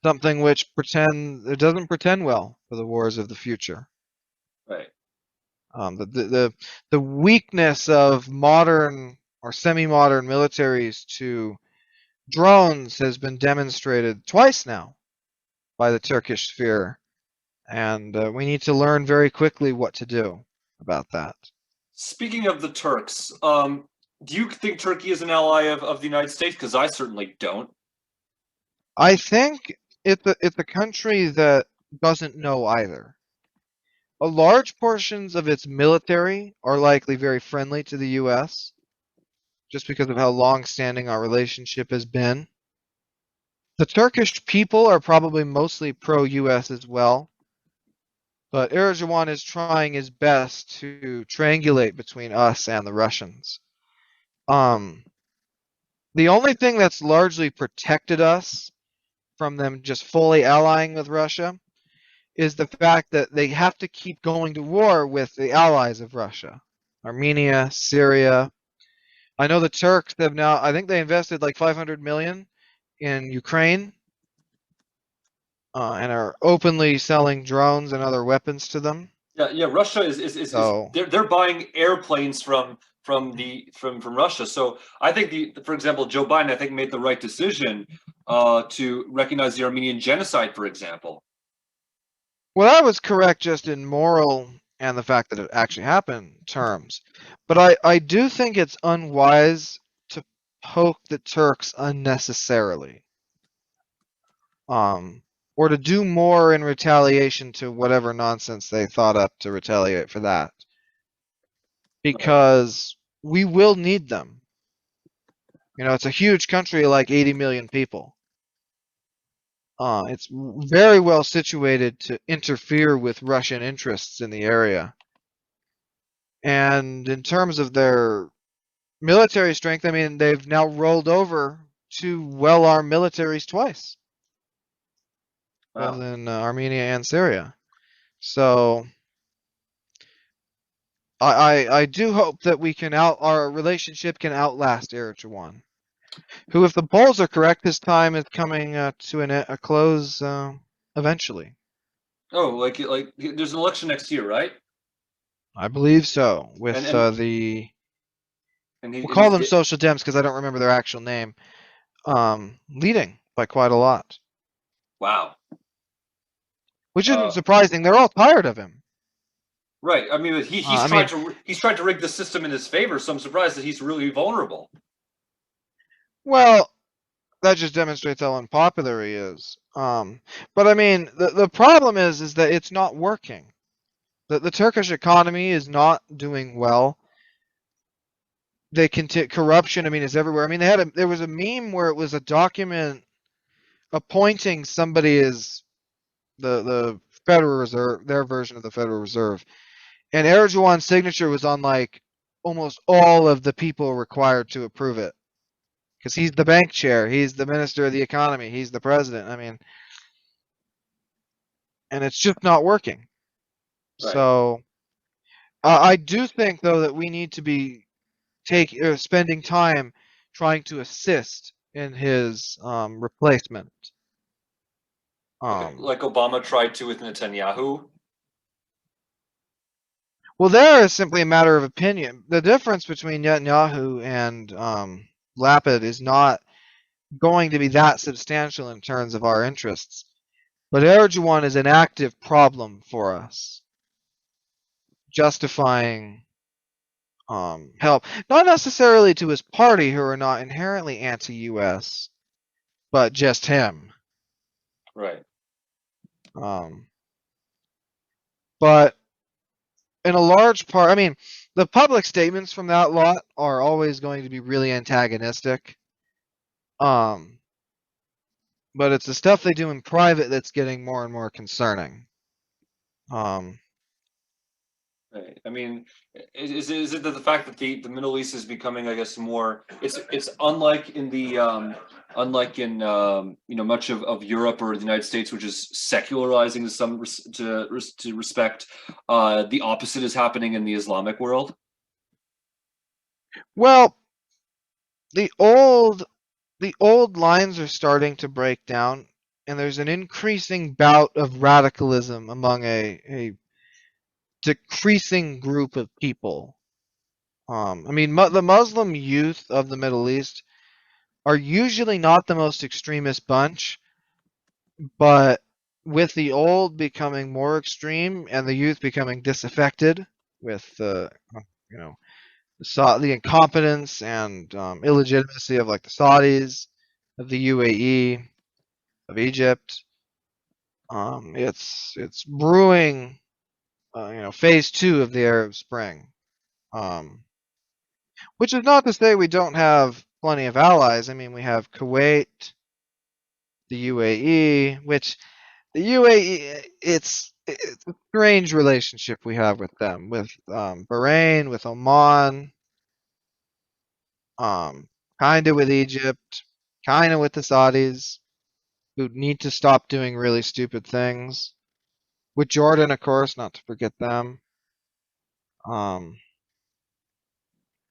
Speaker 2: something which it doesn't pretend well for the wars of the future.
Speaker 1: Right.
Speaker 2: The weakness of modern or semi-modern militaries to drones has been demonstrated twice now by the Turkish sphere, and we need to learn very quickly what to do about that.
Speaker 1: Speaking of the Turks, do you think Turkey is an ally of the United States? Because I certainly don't.
Speaker 2: I think it's a country that doesn't know either. A large portions of its military are likely very friendly to the US, just because of how long-standing our relationship has been. The Turkish people are probably mostly pro-US as well. But Erdogan is trying his best to triangulate between us and the Russians. Um, the only thing that's largely protected us from them just fully allying with Russia is the fact that they have to keep going to war with the allies of Russia. Armenia, Syria. I know the Turks have now, I think they invested like 500 million in Ukraine, and are openly selling drones and other weapons to them.
Speaker 1: Yeah, yeah. Russia is
Speaker 2: So,
Speaker 1: they're buying airplanes from Russia. So I think for example, Joe Biden, I think, made the right decision to recognize the Armenian genocide, for example.
Speaker 2: well, that was correct just in moral and the fact that it actually happened terms. But I do think it's unwise to poke the Turks unnecessarily. Um, or to do more in retaliation to whatever nonsense they thought up to retaliate for that.
Speaker 1: Right.
Speaker 2: Because we will need them. You know, it's a huge country, like 80 million people. It's very well situated to interfere with Russian interests in the area. And in terms of their military strength, I mean, they've now rolled over two well-armed militaries twice, both
Speaker 1: Wow.
Speaker 2: in Armenia and Syria. So I do hope that our relationship can outlast Erdogan, who, if the polls are correct, his time is coming to a close eventually.
Speaker 1: Oh, there's an election next year, right?
Speaker 2: I believe so.
Speaker 1: And
Speaker 2: With
Speaker 1: and
Speaker 2: we'll
Speaker 1: and
Speaker 2: call
Speaker 1: he's
Speaker 2: them Social Dems because I don't remember their actual name, leading by quite a lot,
Speaker 1: wow.
Speaker 2: which isn't
Speaker 1: Uh,
Speaker 2: surprising. They're all tired of him.
Speaker 1: right. I mean,
Speaker 2: I mean,
Speaker 1: he's tried to rig the system in his favor. So I'm surprised that he's really vulnerable.
Speaker 2: well, that just demonstrates how unpopular he is. But I mean, the problem is that it's not working. The Turkish economy is not doing well. They corruption. I mean, is everywhere. I mean, there was a meme where it was a document appointing somebody as the Federal Reserve, their version of the Federal Reserve, and Erdogan's signature was on like almost all of the people required to approve it because he's the bank chair, he's the minister of the economy, he's the president. I mean, and it's just not working.
Speaker 1: Right.
Speaker 2: So I do think though that we need to be spending time trying to assist in his replacement. Um,
Speaker 1: Like Obama tried to with Netanyahu.
Speaker 2: well, there is simply a matter of opinion. The difference between Netanyahu and Lapid is not going to be that substantial in terms of our interests. But Erdogan is an active problem for us, justifying help, not necessarily to his party, who are not inherently anti-U.S., but just him.
Speaker 1: Right.
Speaker 2: Um, but in a large part, I mean, the public statements from that lot are always going to be really antagonistic. Um, but it's the stuff they do in private that's getting more and more concerning. Um,
Speaker 1: Right. I mean, is it that the fact that the Middle East is becoming, I guess, more it's unlike in the much of Europe or the United States, which is secularizing to to respect. The opposite is happening in the Islamic world.
Speaker 2: well, the old lines are starting to break down, and there's an increasing bout of radicalism among a decreasing group of people. I mean, the Muslim youth of the Middle East are usually not the most extremist bunch, but with the old becoming more extreme and the youth becoming disaffected with you know, the incompetence and illegitimacy of like the Saudis, of the UAE, of Egypt. It's brewing, phase two of the Arab Spring. Um, which is not to say we don't have plenty of allies. I mean, we have Kuwait, the UAE, which the UAE it's a strange relationship we have with them, with Bahrain, with Oman, um, kind of with Egypt, kind of with the Saudis, who need to stop doing really stupid things. With Jordan, of course, not to forget them. Um,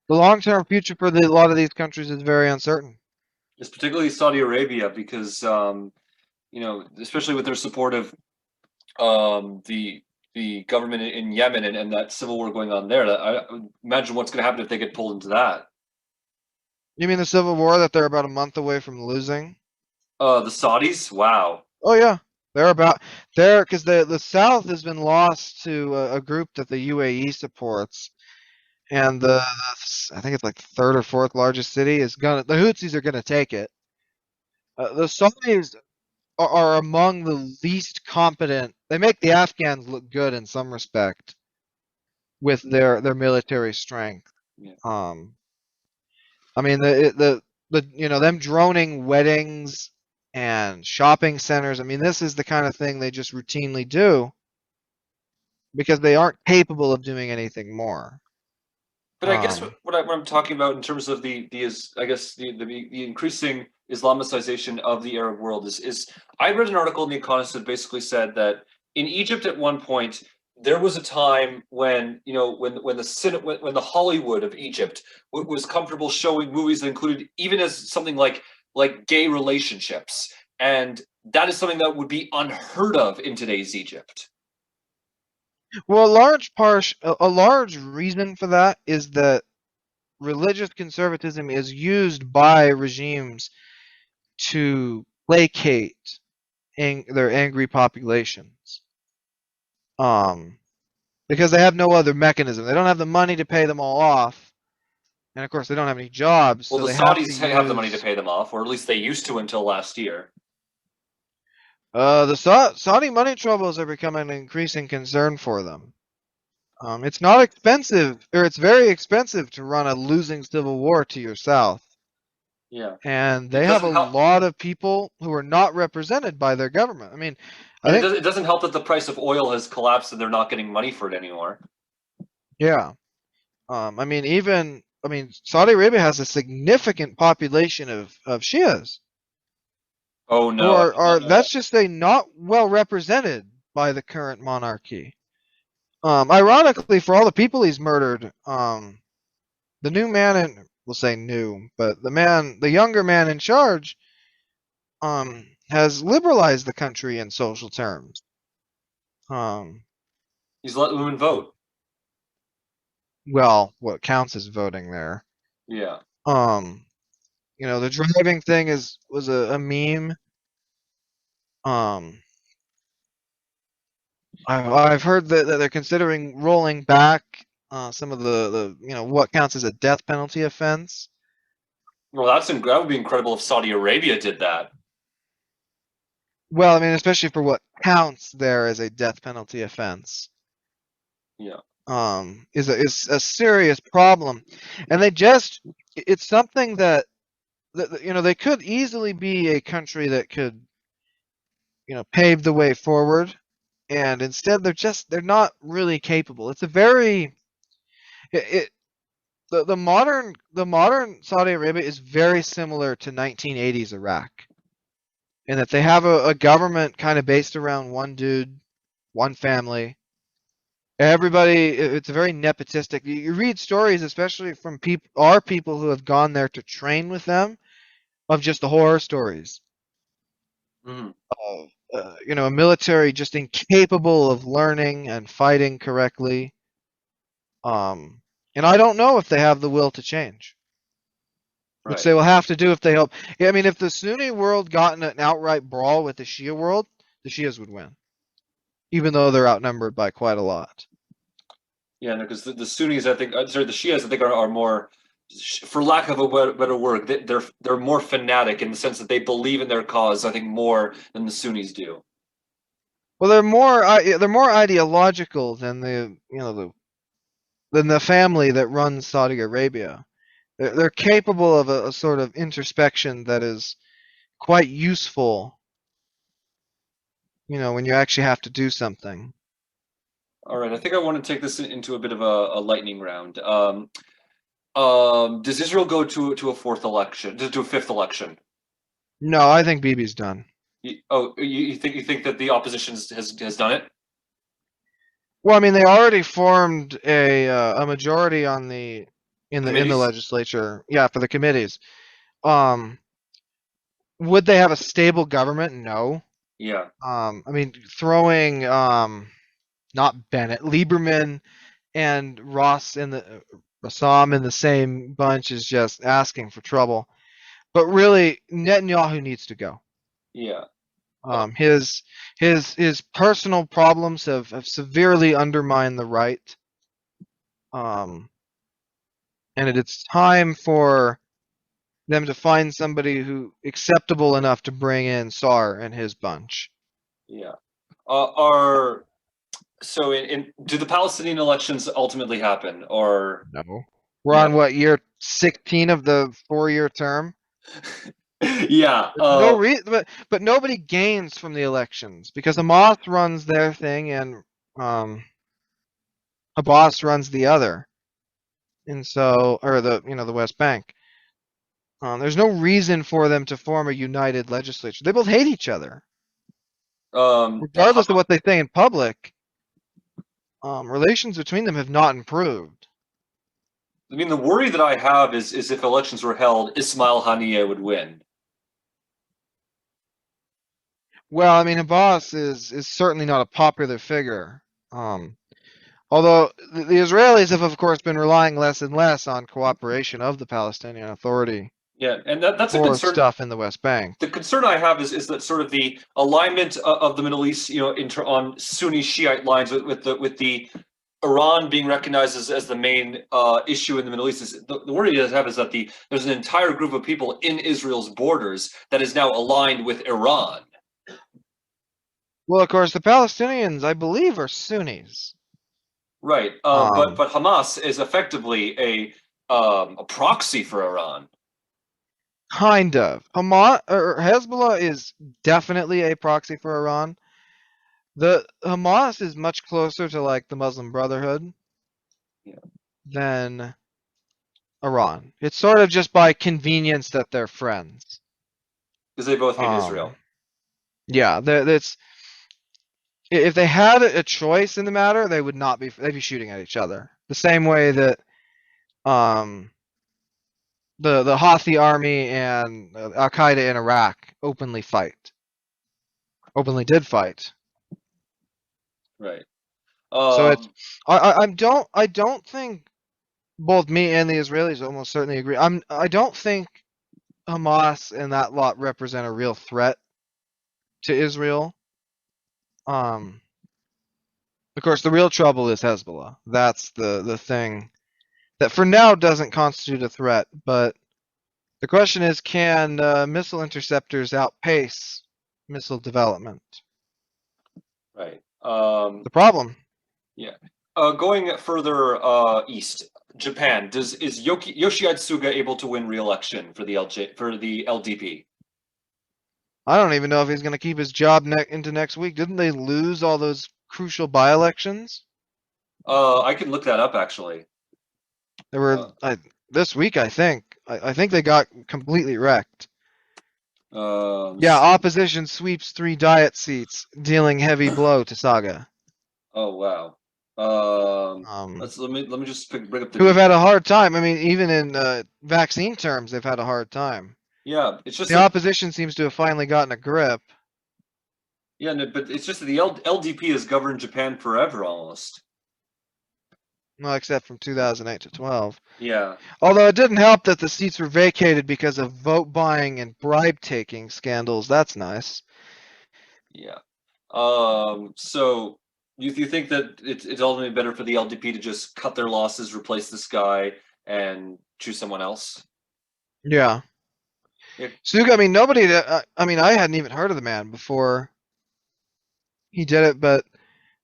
Speaker 2: the long-term future for a lot of these countries is very uncertain.
Speaker 1: It's particularly Saudi Arabia because especially with their support of the government in Yemen and that civil war going on there. I imagine what's going to happen if they get pulled into that.
Speaker 2: You mean the civil war that they're about a month away from losing?
Speaker 1: The Saudis, wow.
Speaker 2: Oh yeah, they're about there because the South has been lost to a group that the UAE supports, and I think it's like the third or fourth largest city is gonna the Houthis are gonna take it. The Saudis are among the least competent. They make the Afghans look good in some respect with their military strength.
Speaker 1: Yeah.
Speaker 2: Um, I mean the them droning weddings and shopping centers. I mean this is the kind of thing they just routinely do because they aren't capable of doing anything more.
Speaker 1: But I guess
Speaker 2: Um,
Speaker 1: what I'm talking about in terms of the is I guess the increasing Islamicization of the Arab world is I read an article in The Economist that basically said that in Egypt at one point there was a time when when when the Hollywood of Egypt was comfortable showing movies that included even as something like gay relationships, and that is something that would be unheard of in today's Egypt.
Speaker 2: well, a large reason for that is that religious conservatism is used by regimes to placate their angry populations. Um, because they have no other mechanism. They don't have the money to pay them all off, and of course they don't have any jobs,
Speaker 1: Well,
Speaker 2: so
Speaker 1: the
Speaker 2: they have to
Speaker 1: Saudis have the money to
Speaker 2: use
Speaker 1: pay them off, or at least they used to until last year.
Speaker 2: the Saudi money troubles are becoming an increasing concern for them. It's not expensive, or it's very expensive to run a losing civil war to your south.
Speaker 1: Yeah.
Speaker 2: And
Speaker 1: It
Speaker 2: they have a
Speaker 1: doesn't help.
Speaker 2: lot of people who are not represented by their government. I mean, I
Speaker 1: And
Speaker 2: think,
Speaker 1: it doesn't help that the price of oil has collapsed and they're not getting money for it anymore.
Speaker 2: yeah. I mean, Saudi Arabia has a significant population of Shias
Speaker 1: Oh
Speaker 2: who
Speaker 1: no, I did not know that.
Speaker 2: let's just say, not well represented by the current monarchy. Ironically, for all the people he's murdered, the new man in, we'll say new, but the younger man in charge, has liberalized the country in social terms. Um,
Speaker 1: He's let women vote.
Speaker 2: well, what counts as voting there.
Speaker 1: Yeah.
Speaker 2: Um, the driving thing was a meme. Um, I've heard that they're considering rolling back some of the what counts as a death penalty offense.
Speaker 1: Well, that would be incredible if Saudi Arabia did that.
Speaker 2: Well, I mean, especially for what counts there as a death penalty offense,
Speaker 1: Yeah.
Speaker 2: is a serious problem, and it's something that they could easily be a country that could pave the way forward, and instead they're not really capable. It's a very it the modern Saudi Arabia is very similar to 1980s Iraq in that they have a government kind of based around one dude, one family. Everybody, it's very nepotistic. You read stories, especially from our people who have gone there to train with them, of just the horror stories
Speaker 1: Mhm.
Speaker 2: of a military just incapable of learning and fighting correctly. Um, and I don't know if they have the will to change, which
Speaker 1: Right.
Speaker 2: they will have to do if they help. Yeah, I mean, if the Sunni world got in an outright brawl with the Shia world, the Shias would win, even though they're outnumbered by quite a lot.
Speaker 1: Yeah, no, because the Sunnis, I think, sorry, the Shias, I think, are more, for lack of a better word, they're more fanatic in the sense that they believe in their cause, I think, more than the Sunnis do.
Speaker 2: Well, they're more ideological than the family that runs Saudi Arabia. They're capable of a sort of introspection that is quite useful, when you actually have to do something.
Speaker 1: All right, I think I want to take this into a bit of a lightning round. Does Israel go to a fourth election, to a fifth election?
Speaker 2: No, I think Bibi's done.
Speaker 1: You think that the opposition has done it?
Speaker 2: Well, I mean, they already formed a majority on the in the
Speaker 1: Committees?
Speaker 2: legislature. Yeah, for the committees. Um, would they have a stable government? No.
Speaker 1: Yeah,
Speaker 2: I mean, throwing not Bennett, Lieberman and Ross in the Rassam in the same bunch is just asking for trouble. But really, Netanyahu needs to go.
Speaker 1: yeah. Uh,
Speaker 2: Um, his his personal problems have severely undermined the right. Um, and it's time for them to find somebody who acceptable enough to bring in Sar and his bunch.
Speaker 1: yeah. Are so do the Palestinian elections ultimately happen, or
Speaker 2: No. We're on
Speaker 1: no?
Speaker 2: what, year 16 of the 4-year term?
Speaker 1: Yeah.
Speaker 2: There's no reason, but nobody gains from the elections because Hamas runs their thing and um, Abbas runs the other, and so or the West Bank. There's no reason for them to form a united legislature. They both hate each other, regardless of what they say in public. Relations between them have not improved.
Speaker 1: I mean, the worry that I have is if elections were held, Ismail Haniyeh would win.
Speaker 2: Well, I mean, Abbas is certainly not a popular figure. Um, Although the Israelis have, of course, been relying less and less on cooperation of the Palestinian Authority
Speaker 1: Yeah, and that's a
Speaker 2: for
Speaker 1: concern.
Speaker 2: stuff in the West Bank.
Speaker 1: The concern I have is that sort of the alignment of the Middle East, on Sunni Shiite lines with the Iran being recognized as the main issue in the Middle East. Is the worry I have is that there's an entire group of people in Israel's borders that is now aligned with Iran.
Speaker 2: Well, of course, the Palestinians, I believe, are Sunnis.
Speaker 1: Right, but
Speaker 2: Um,
Speaker 1: Hamas is effectively a proxy for Iran.
Speaker 2: kind of. Hamas or Hezbollah is definitely a proxy for Iran. The Hamas is much closer to like the Muslim Brotherhood
Speaker 1: Yeah,
Speaker 2: than Iran. It's sort of just by convenience that they're friends.
Speaker 1: because they both hate
Speaker 2: Um,
Speaker 1: Israel.
Speaker 2: yeah, that's if they had a choice in the matter, they would not be. They'd be shooting at each other. The same way that um, the Houthi army and Al Qaeda in Iraq openly did fight.
Speaker 1: Right.
Speaker 2: So it's
Speaker 1: Um,
Speaker 2: I don't think both me and the Israelis almost certainly agree. I don't think Hamas and that lot represent a real threat to Israel. Um, of course, the real trouble is Hezbollah. That's the thing that for now doesn't constitute a threat, but the question is, can missile interceptors outpace missile development?
Speaker 1: right.
Speaker 2: The problem.
Speaker 1: Yeah. Going further east, Japan. Is Yoshihide Suga able to win re-election for the LDP?
Speaker 2: I don't even know if he's going to keep his job into next week. Didn't they lose all those crucial by-elections?
Speaker 1: I can look that up actually.
Speaker 2: There were
Speaker 1: Uh,
Speaker 2: this week, I think. I think they got completely wrecked. Yeah,
Speaker 1: s-
Speaker 2: opposition sweeps 3 Diet seats, dealing heavy blow to Saga.
Speaker 1: oh wow. Um,
Speaker 2: Um,
Speaker 1: let me just bring up
Speaker 2: who have
Speaker 1: the.
Speaker 2: had a hard time. I mean, even in vaccine terms, they've had a hard time.
Speaker 1: Yeah, it's just
Speaker 2: The
Speaker 1: that.
Speaker 2: opposition seems to have finally gotten a grip.
Speaker 1: Yeah, no, but it's just that the LDP has governed Japan forever almost.
Speaker 2: Well, except from 2008 to 12.
Speaker 1: Yeah,
Speaker 2: Although it didn't help that the seats were vacated because of vote buying and bribe taking scandals. That's nice.
Speaker 1: yeah. So you think that it's ultimately better for the LDP to just cut their losses, replace this guy, and choose someone else?
Speaker 2: Yeah.
Speaker 1: Yeah,
Speaker 2: Suga, I mean, nobody, I mean, I hadn't even heard of the man before he did it, but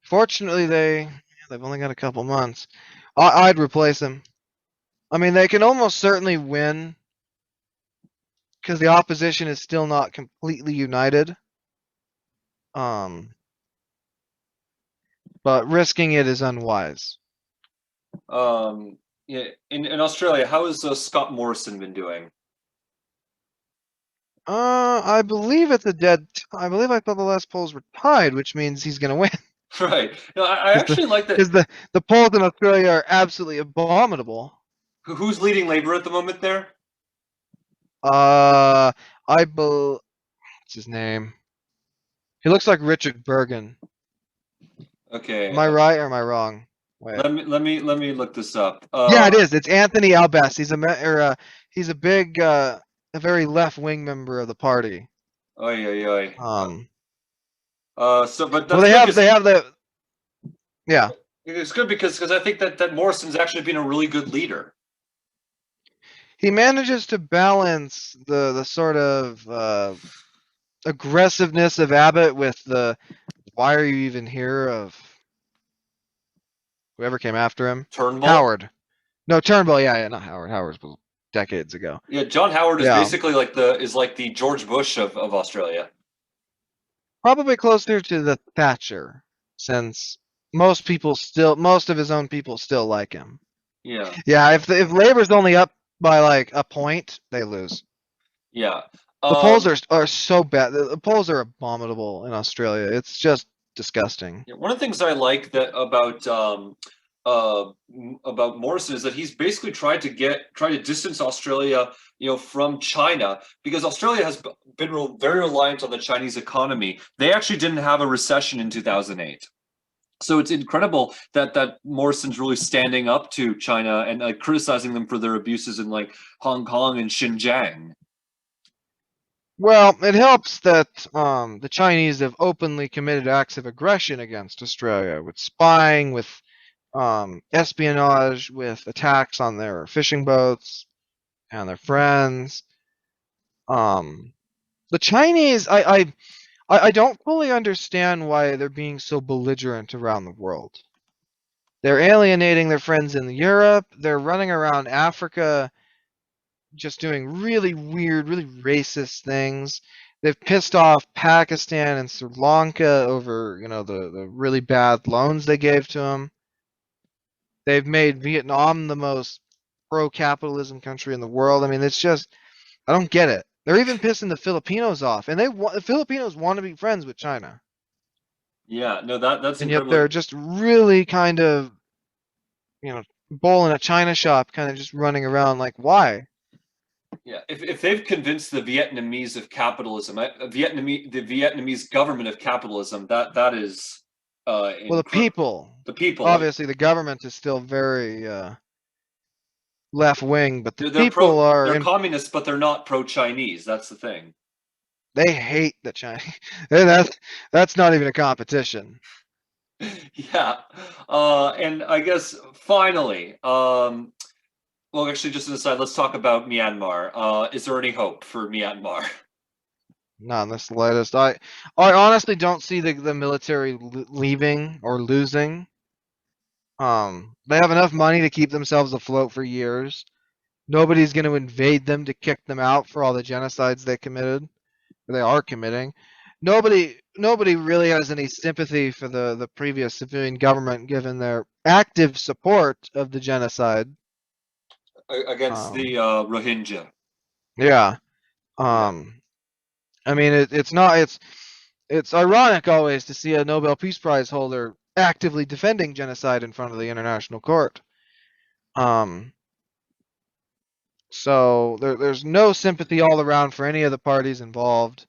Speaker 2: fortunately they've only got a couple months. I'd replace him. I mean, they can almost certainly win because the opposition is still not completely united. Um, but risking it is unwise.
Speaker 1: Yeah, in Australia, how has Scott Morrison been doing?
Speaker 2: I believe it's a dead. I believe I thought the last polls were tied, which means he's gonna win.
Speaker 1: Right. No, I
Speaker 2: Because
Speaker 1: actually like that.
Speaker 2: the polls in Australia are absolutely abominable.
Speaker 1: Who's leading Labor at the moment there?
Speaker 2: Uh, what's his name? He looks like Richard Bergen.
Speaker 1: Okay,
Speaker 2: Am I right or am I wrong? Wait.
Speaker 1: let me look this up.
Speaker 2: Yeah, it is. It's Anthony Albess. He's a big, a very left wing member of the party.
Speaker 1: Oi, oi, oi.
Speaker 2: Um,
Speaker 1: So, but
Speaker 2: well,
Speaker 1: that's good because
Speaker 2: they have the, yeah.
Speaker 1: it's good because I think that Morrison's actually been a really good leader.
Speaker 2: He manages to balance the sort of aggressiveness of Abbott with the why are you even here of whoever came after him.
Speaker 1: Turnbull.
Speaker 2: Howard. No, Turnbull. Yeah, yeah, not Howard. Howard was decades ago.
Speaker 1: Yeah, John Howard is
Speaker 2: Yeah,
Speaker 1: basically like the George Bush of Australia.
Speaker 2: probably closer to the Thatcher, since most of his own people still like him.
Speaker 1: Yeah,
Speaker 2: Yeah, if Labor's only up by like a point, they lose.
Speaker 1: yeah.
Speaker 2: The polls
Speaker 1: Um,
Speaker 2: are so bad. The polls are abominable in Australia. It's just disgusting.
Speaker 1: yeah, one of the things I like that about Morrison is that he's basically tried to distance Australia, from China because Australia has been very reliant on the Chinese economy. They actually didn't have a recession in 2008. So it's incredible that Morrison's really standing up to China and criticizing them for their abuses in like Hong Kong and Xinjiang.
Speaker 2: Well, it helps that the Chinese have openly committed acts of aggression against Australia with spying, with espionage, with attacks on their fishing boats and their friends. Um, the Chinese, I don't fully understand why they're being so belligerent around the world. They're alienating their friends in Europe. They're running around Africa just doing really weird, really racist things. They've pissed off Pakistan and Sri Lanka over, the really bad loans they gave to them. They've made Vietnam the most pro-capitalism country in the world. I mean, it's just, I don't get it. They're even pissing the Filipinos off, and the Filipinos want to be friends with China,
Speaker 1: Yeah, no, that's
Speaker 2: and yet
Speaker 1: incredibly.
Speaker 2: they're just really kind of, bull in a China shop, kind of just running around like, why?
Speaker 1: Yeah, if they've convinced the Vietnamese of capitalism, the Vietnamese government of capitalism, that is
Speaker 2: Well,
Speaker 1: the people like
Speaker 2: obviously, the government is still very left wing, but the
Speaker 1: they're
Speaker 2: people are
Speaker 1: they're
Speaker 2: in.
Speaker 1: communists, but they're not pro-Chinese. That's the thing.
Speaker 2: They hate the Chinese. That's not even a competition.
Speaker 1: Yeah, and I guess finally, well, actually, just an aside, let's talk about Myanmar. Is there any hope for Myanmar?
Speaker 2: Not in the slightest. I honestly don't see the military leaving or losing. They have enough money to keep themselves afloat for years. Nobody's going to invade them to kick them out for all the genocides they committed, or they are committing. Nobody really has any sympathy for the previous civilian government, given their active support of the genocide.
Speaker 1: Against
Speaker 2: Um,
Speaker 1: the Rohingya?
Speaker 2: yeah.
Speaker 1: Yeah.
Speaker 2: Um, I mean, it's not. It's ironic always to see a Nobel Peace Prize holder actively defending genocide in front of the international court. Um, so there's no sympathy all around for any of the parties involved.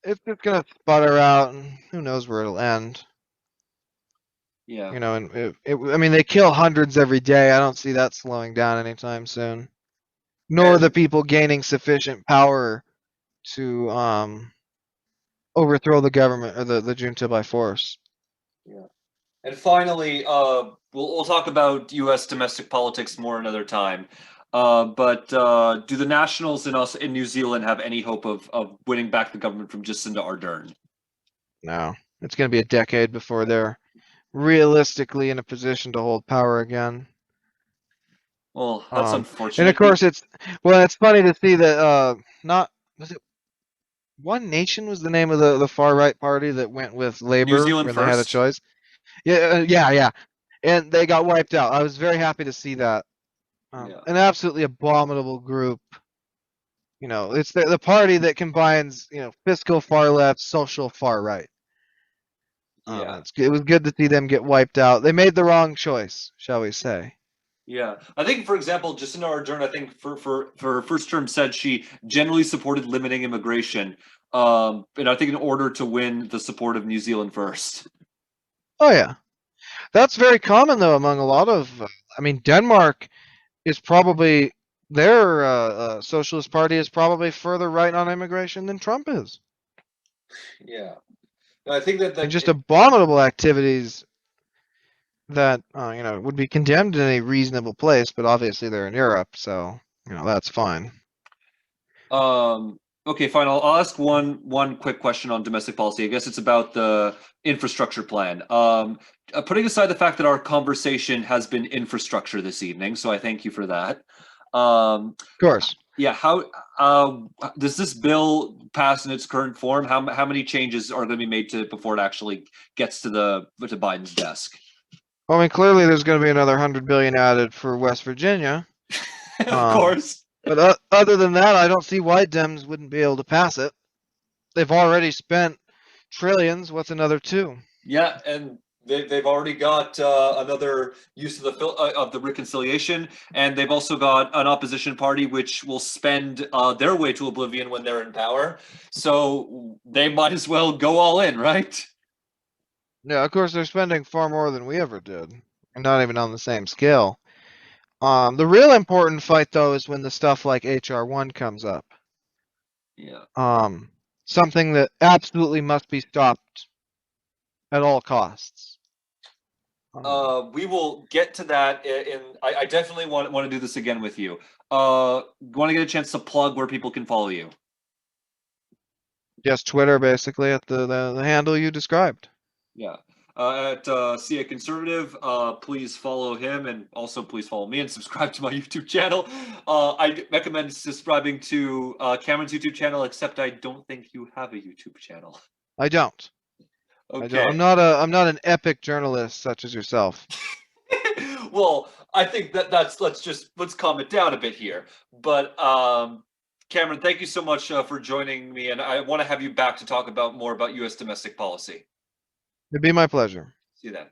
Speaker 2: It's just gonna sputter out, and who knows where it'll end.
Speaker 1: Yeah.
Speaker 2: And I mean, they kill hundreds every day. I don't see that slowing down anytime soon. Nor the
Speaker 1: And
Speaker 2: people gaining sufficient power to overthrow the government or the junta by force.
Speaker 1: yeah. And finally, we'll talk about U.S. domestic politics more another time. But do the Nationals in New Zealand have any hope of winning back the government from Jacinda Ardern?
Speaker 2: No, it's gonna be a decade before they're realistically in a position to hold power again.
Speaker 1: Well, that's
Speaker 2: And of
Speaker 1: unfortunate.
Speaker 2: course it's funny to see that not was it One Nation was the name of the far right party that went with
Speaker 1: New
Speaker 2: Labor
Speaker 1: Zealand
Speaker 2: when they had a
Speaker 1: first.
Speaker 2: choice. Yeah. And they got wiped out. I was very happy to see that.
Speaker 1: Yeah.
Speaker 2: An absolutely abominable group. It's the party that combines, fiscal far left, social far right.
Speaker 1: Yeah.
Speaker 2: It was good to see them get wiped out. They made the wrong choice, shall we say.
Speaker 1: Yeah, I think, for example, Jacinda Ardern, I think for her first term said she generally supported limiting immigration, and I think in order to win the support of New Zealand first.
Speaker 2: Oh yeah. That's very common though among a lot of I mean Denmark is probably their socialist party is probably further right on immigration than Trump is.
Speaker 1: Yeah, no, I think that
Speaker 2: And just abominable activities that would be condemned in a reasonable place, but obviously they're in Europe, so that's fine.
Speaker 1: Okay, fine. I'll ask one quick question on domestic policy. I guess it's about the infrastructure plan. Putting aside the fact that our conversation has been infrastructure this evening, so I thank you for that.
Speaker 2: Of course.
Speaker 1: Yeah, how does this bill pass in its current form? How many changes are going to be made to before it actually gets to Biden's desk?
Speaker 2: Well, I mean, clearly there's going to be another 100 billion added for West Virginia.
Speaker 1: Of course.
Speaker 2: But other than that, I don't see why Dems wouldn't be able to pass it. They've already spent trillions. What's another two?
Speaker 1: Yeah, and they've already got another use of the reconciliation, and they've also got an opposition party which will spend their way to oblivion when they're in power. So they might as well go all in, right?
Speaker 2: Yeah, of course they're spending far more than we ever did, and not even on the same scale. The real important fight though is when the stuff like HR1 comes up.
Speaker 1: Yeah.
Speaker 2: Something that absolutely must be stopped at all costs.
Speaker 1: We will get to that. I definitely want to do this again with you. Want to get a chance to plug where people can follow you?
Speaker 2: Just Twitter, basically, at the handle you described.
Speaker 1: Yeah. At CA Conservative, please follow him, and also please follow me and subscribe to my YouTube channel. I recommend subscribing to Cameron's YouTube channel, except I don't think you have a YouTube channel.
Speaker 2: I don't.
Speaker 1: Okay.
Speaker 2: I'm not an epic journalist such as yourself.
Speaker 1: Well, I think let's calm it down a bit here. But Cameron, thank you so much for joining me, and I want to have you back to talk about more about U.S. domestic policy.
Speaker 2: It'd be my pleasure.
Speaker 1: See you then.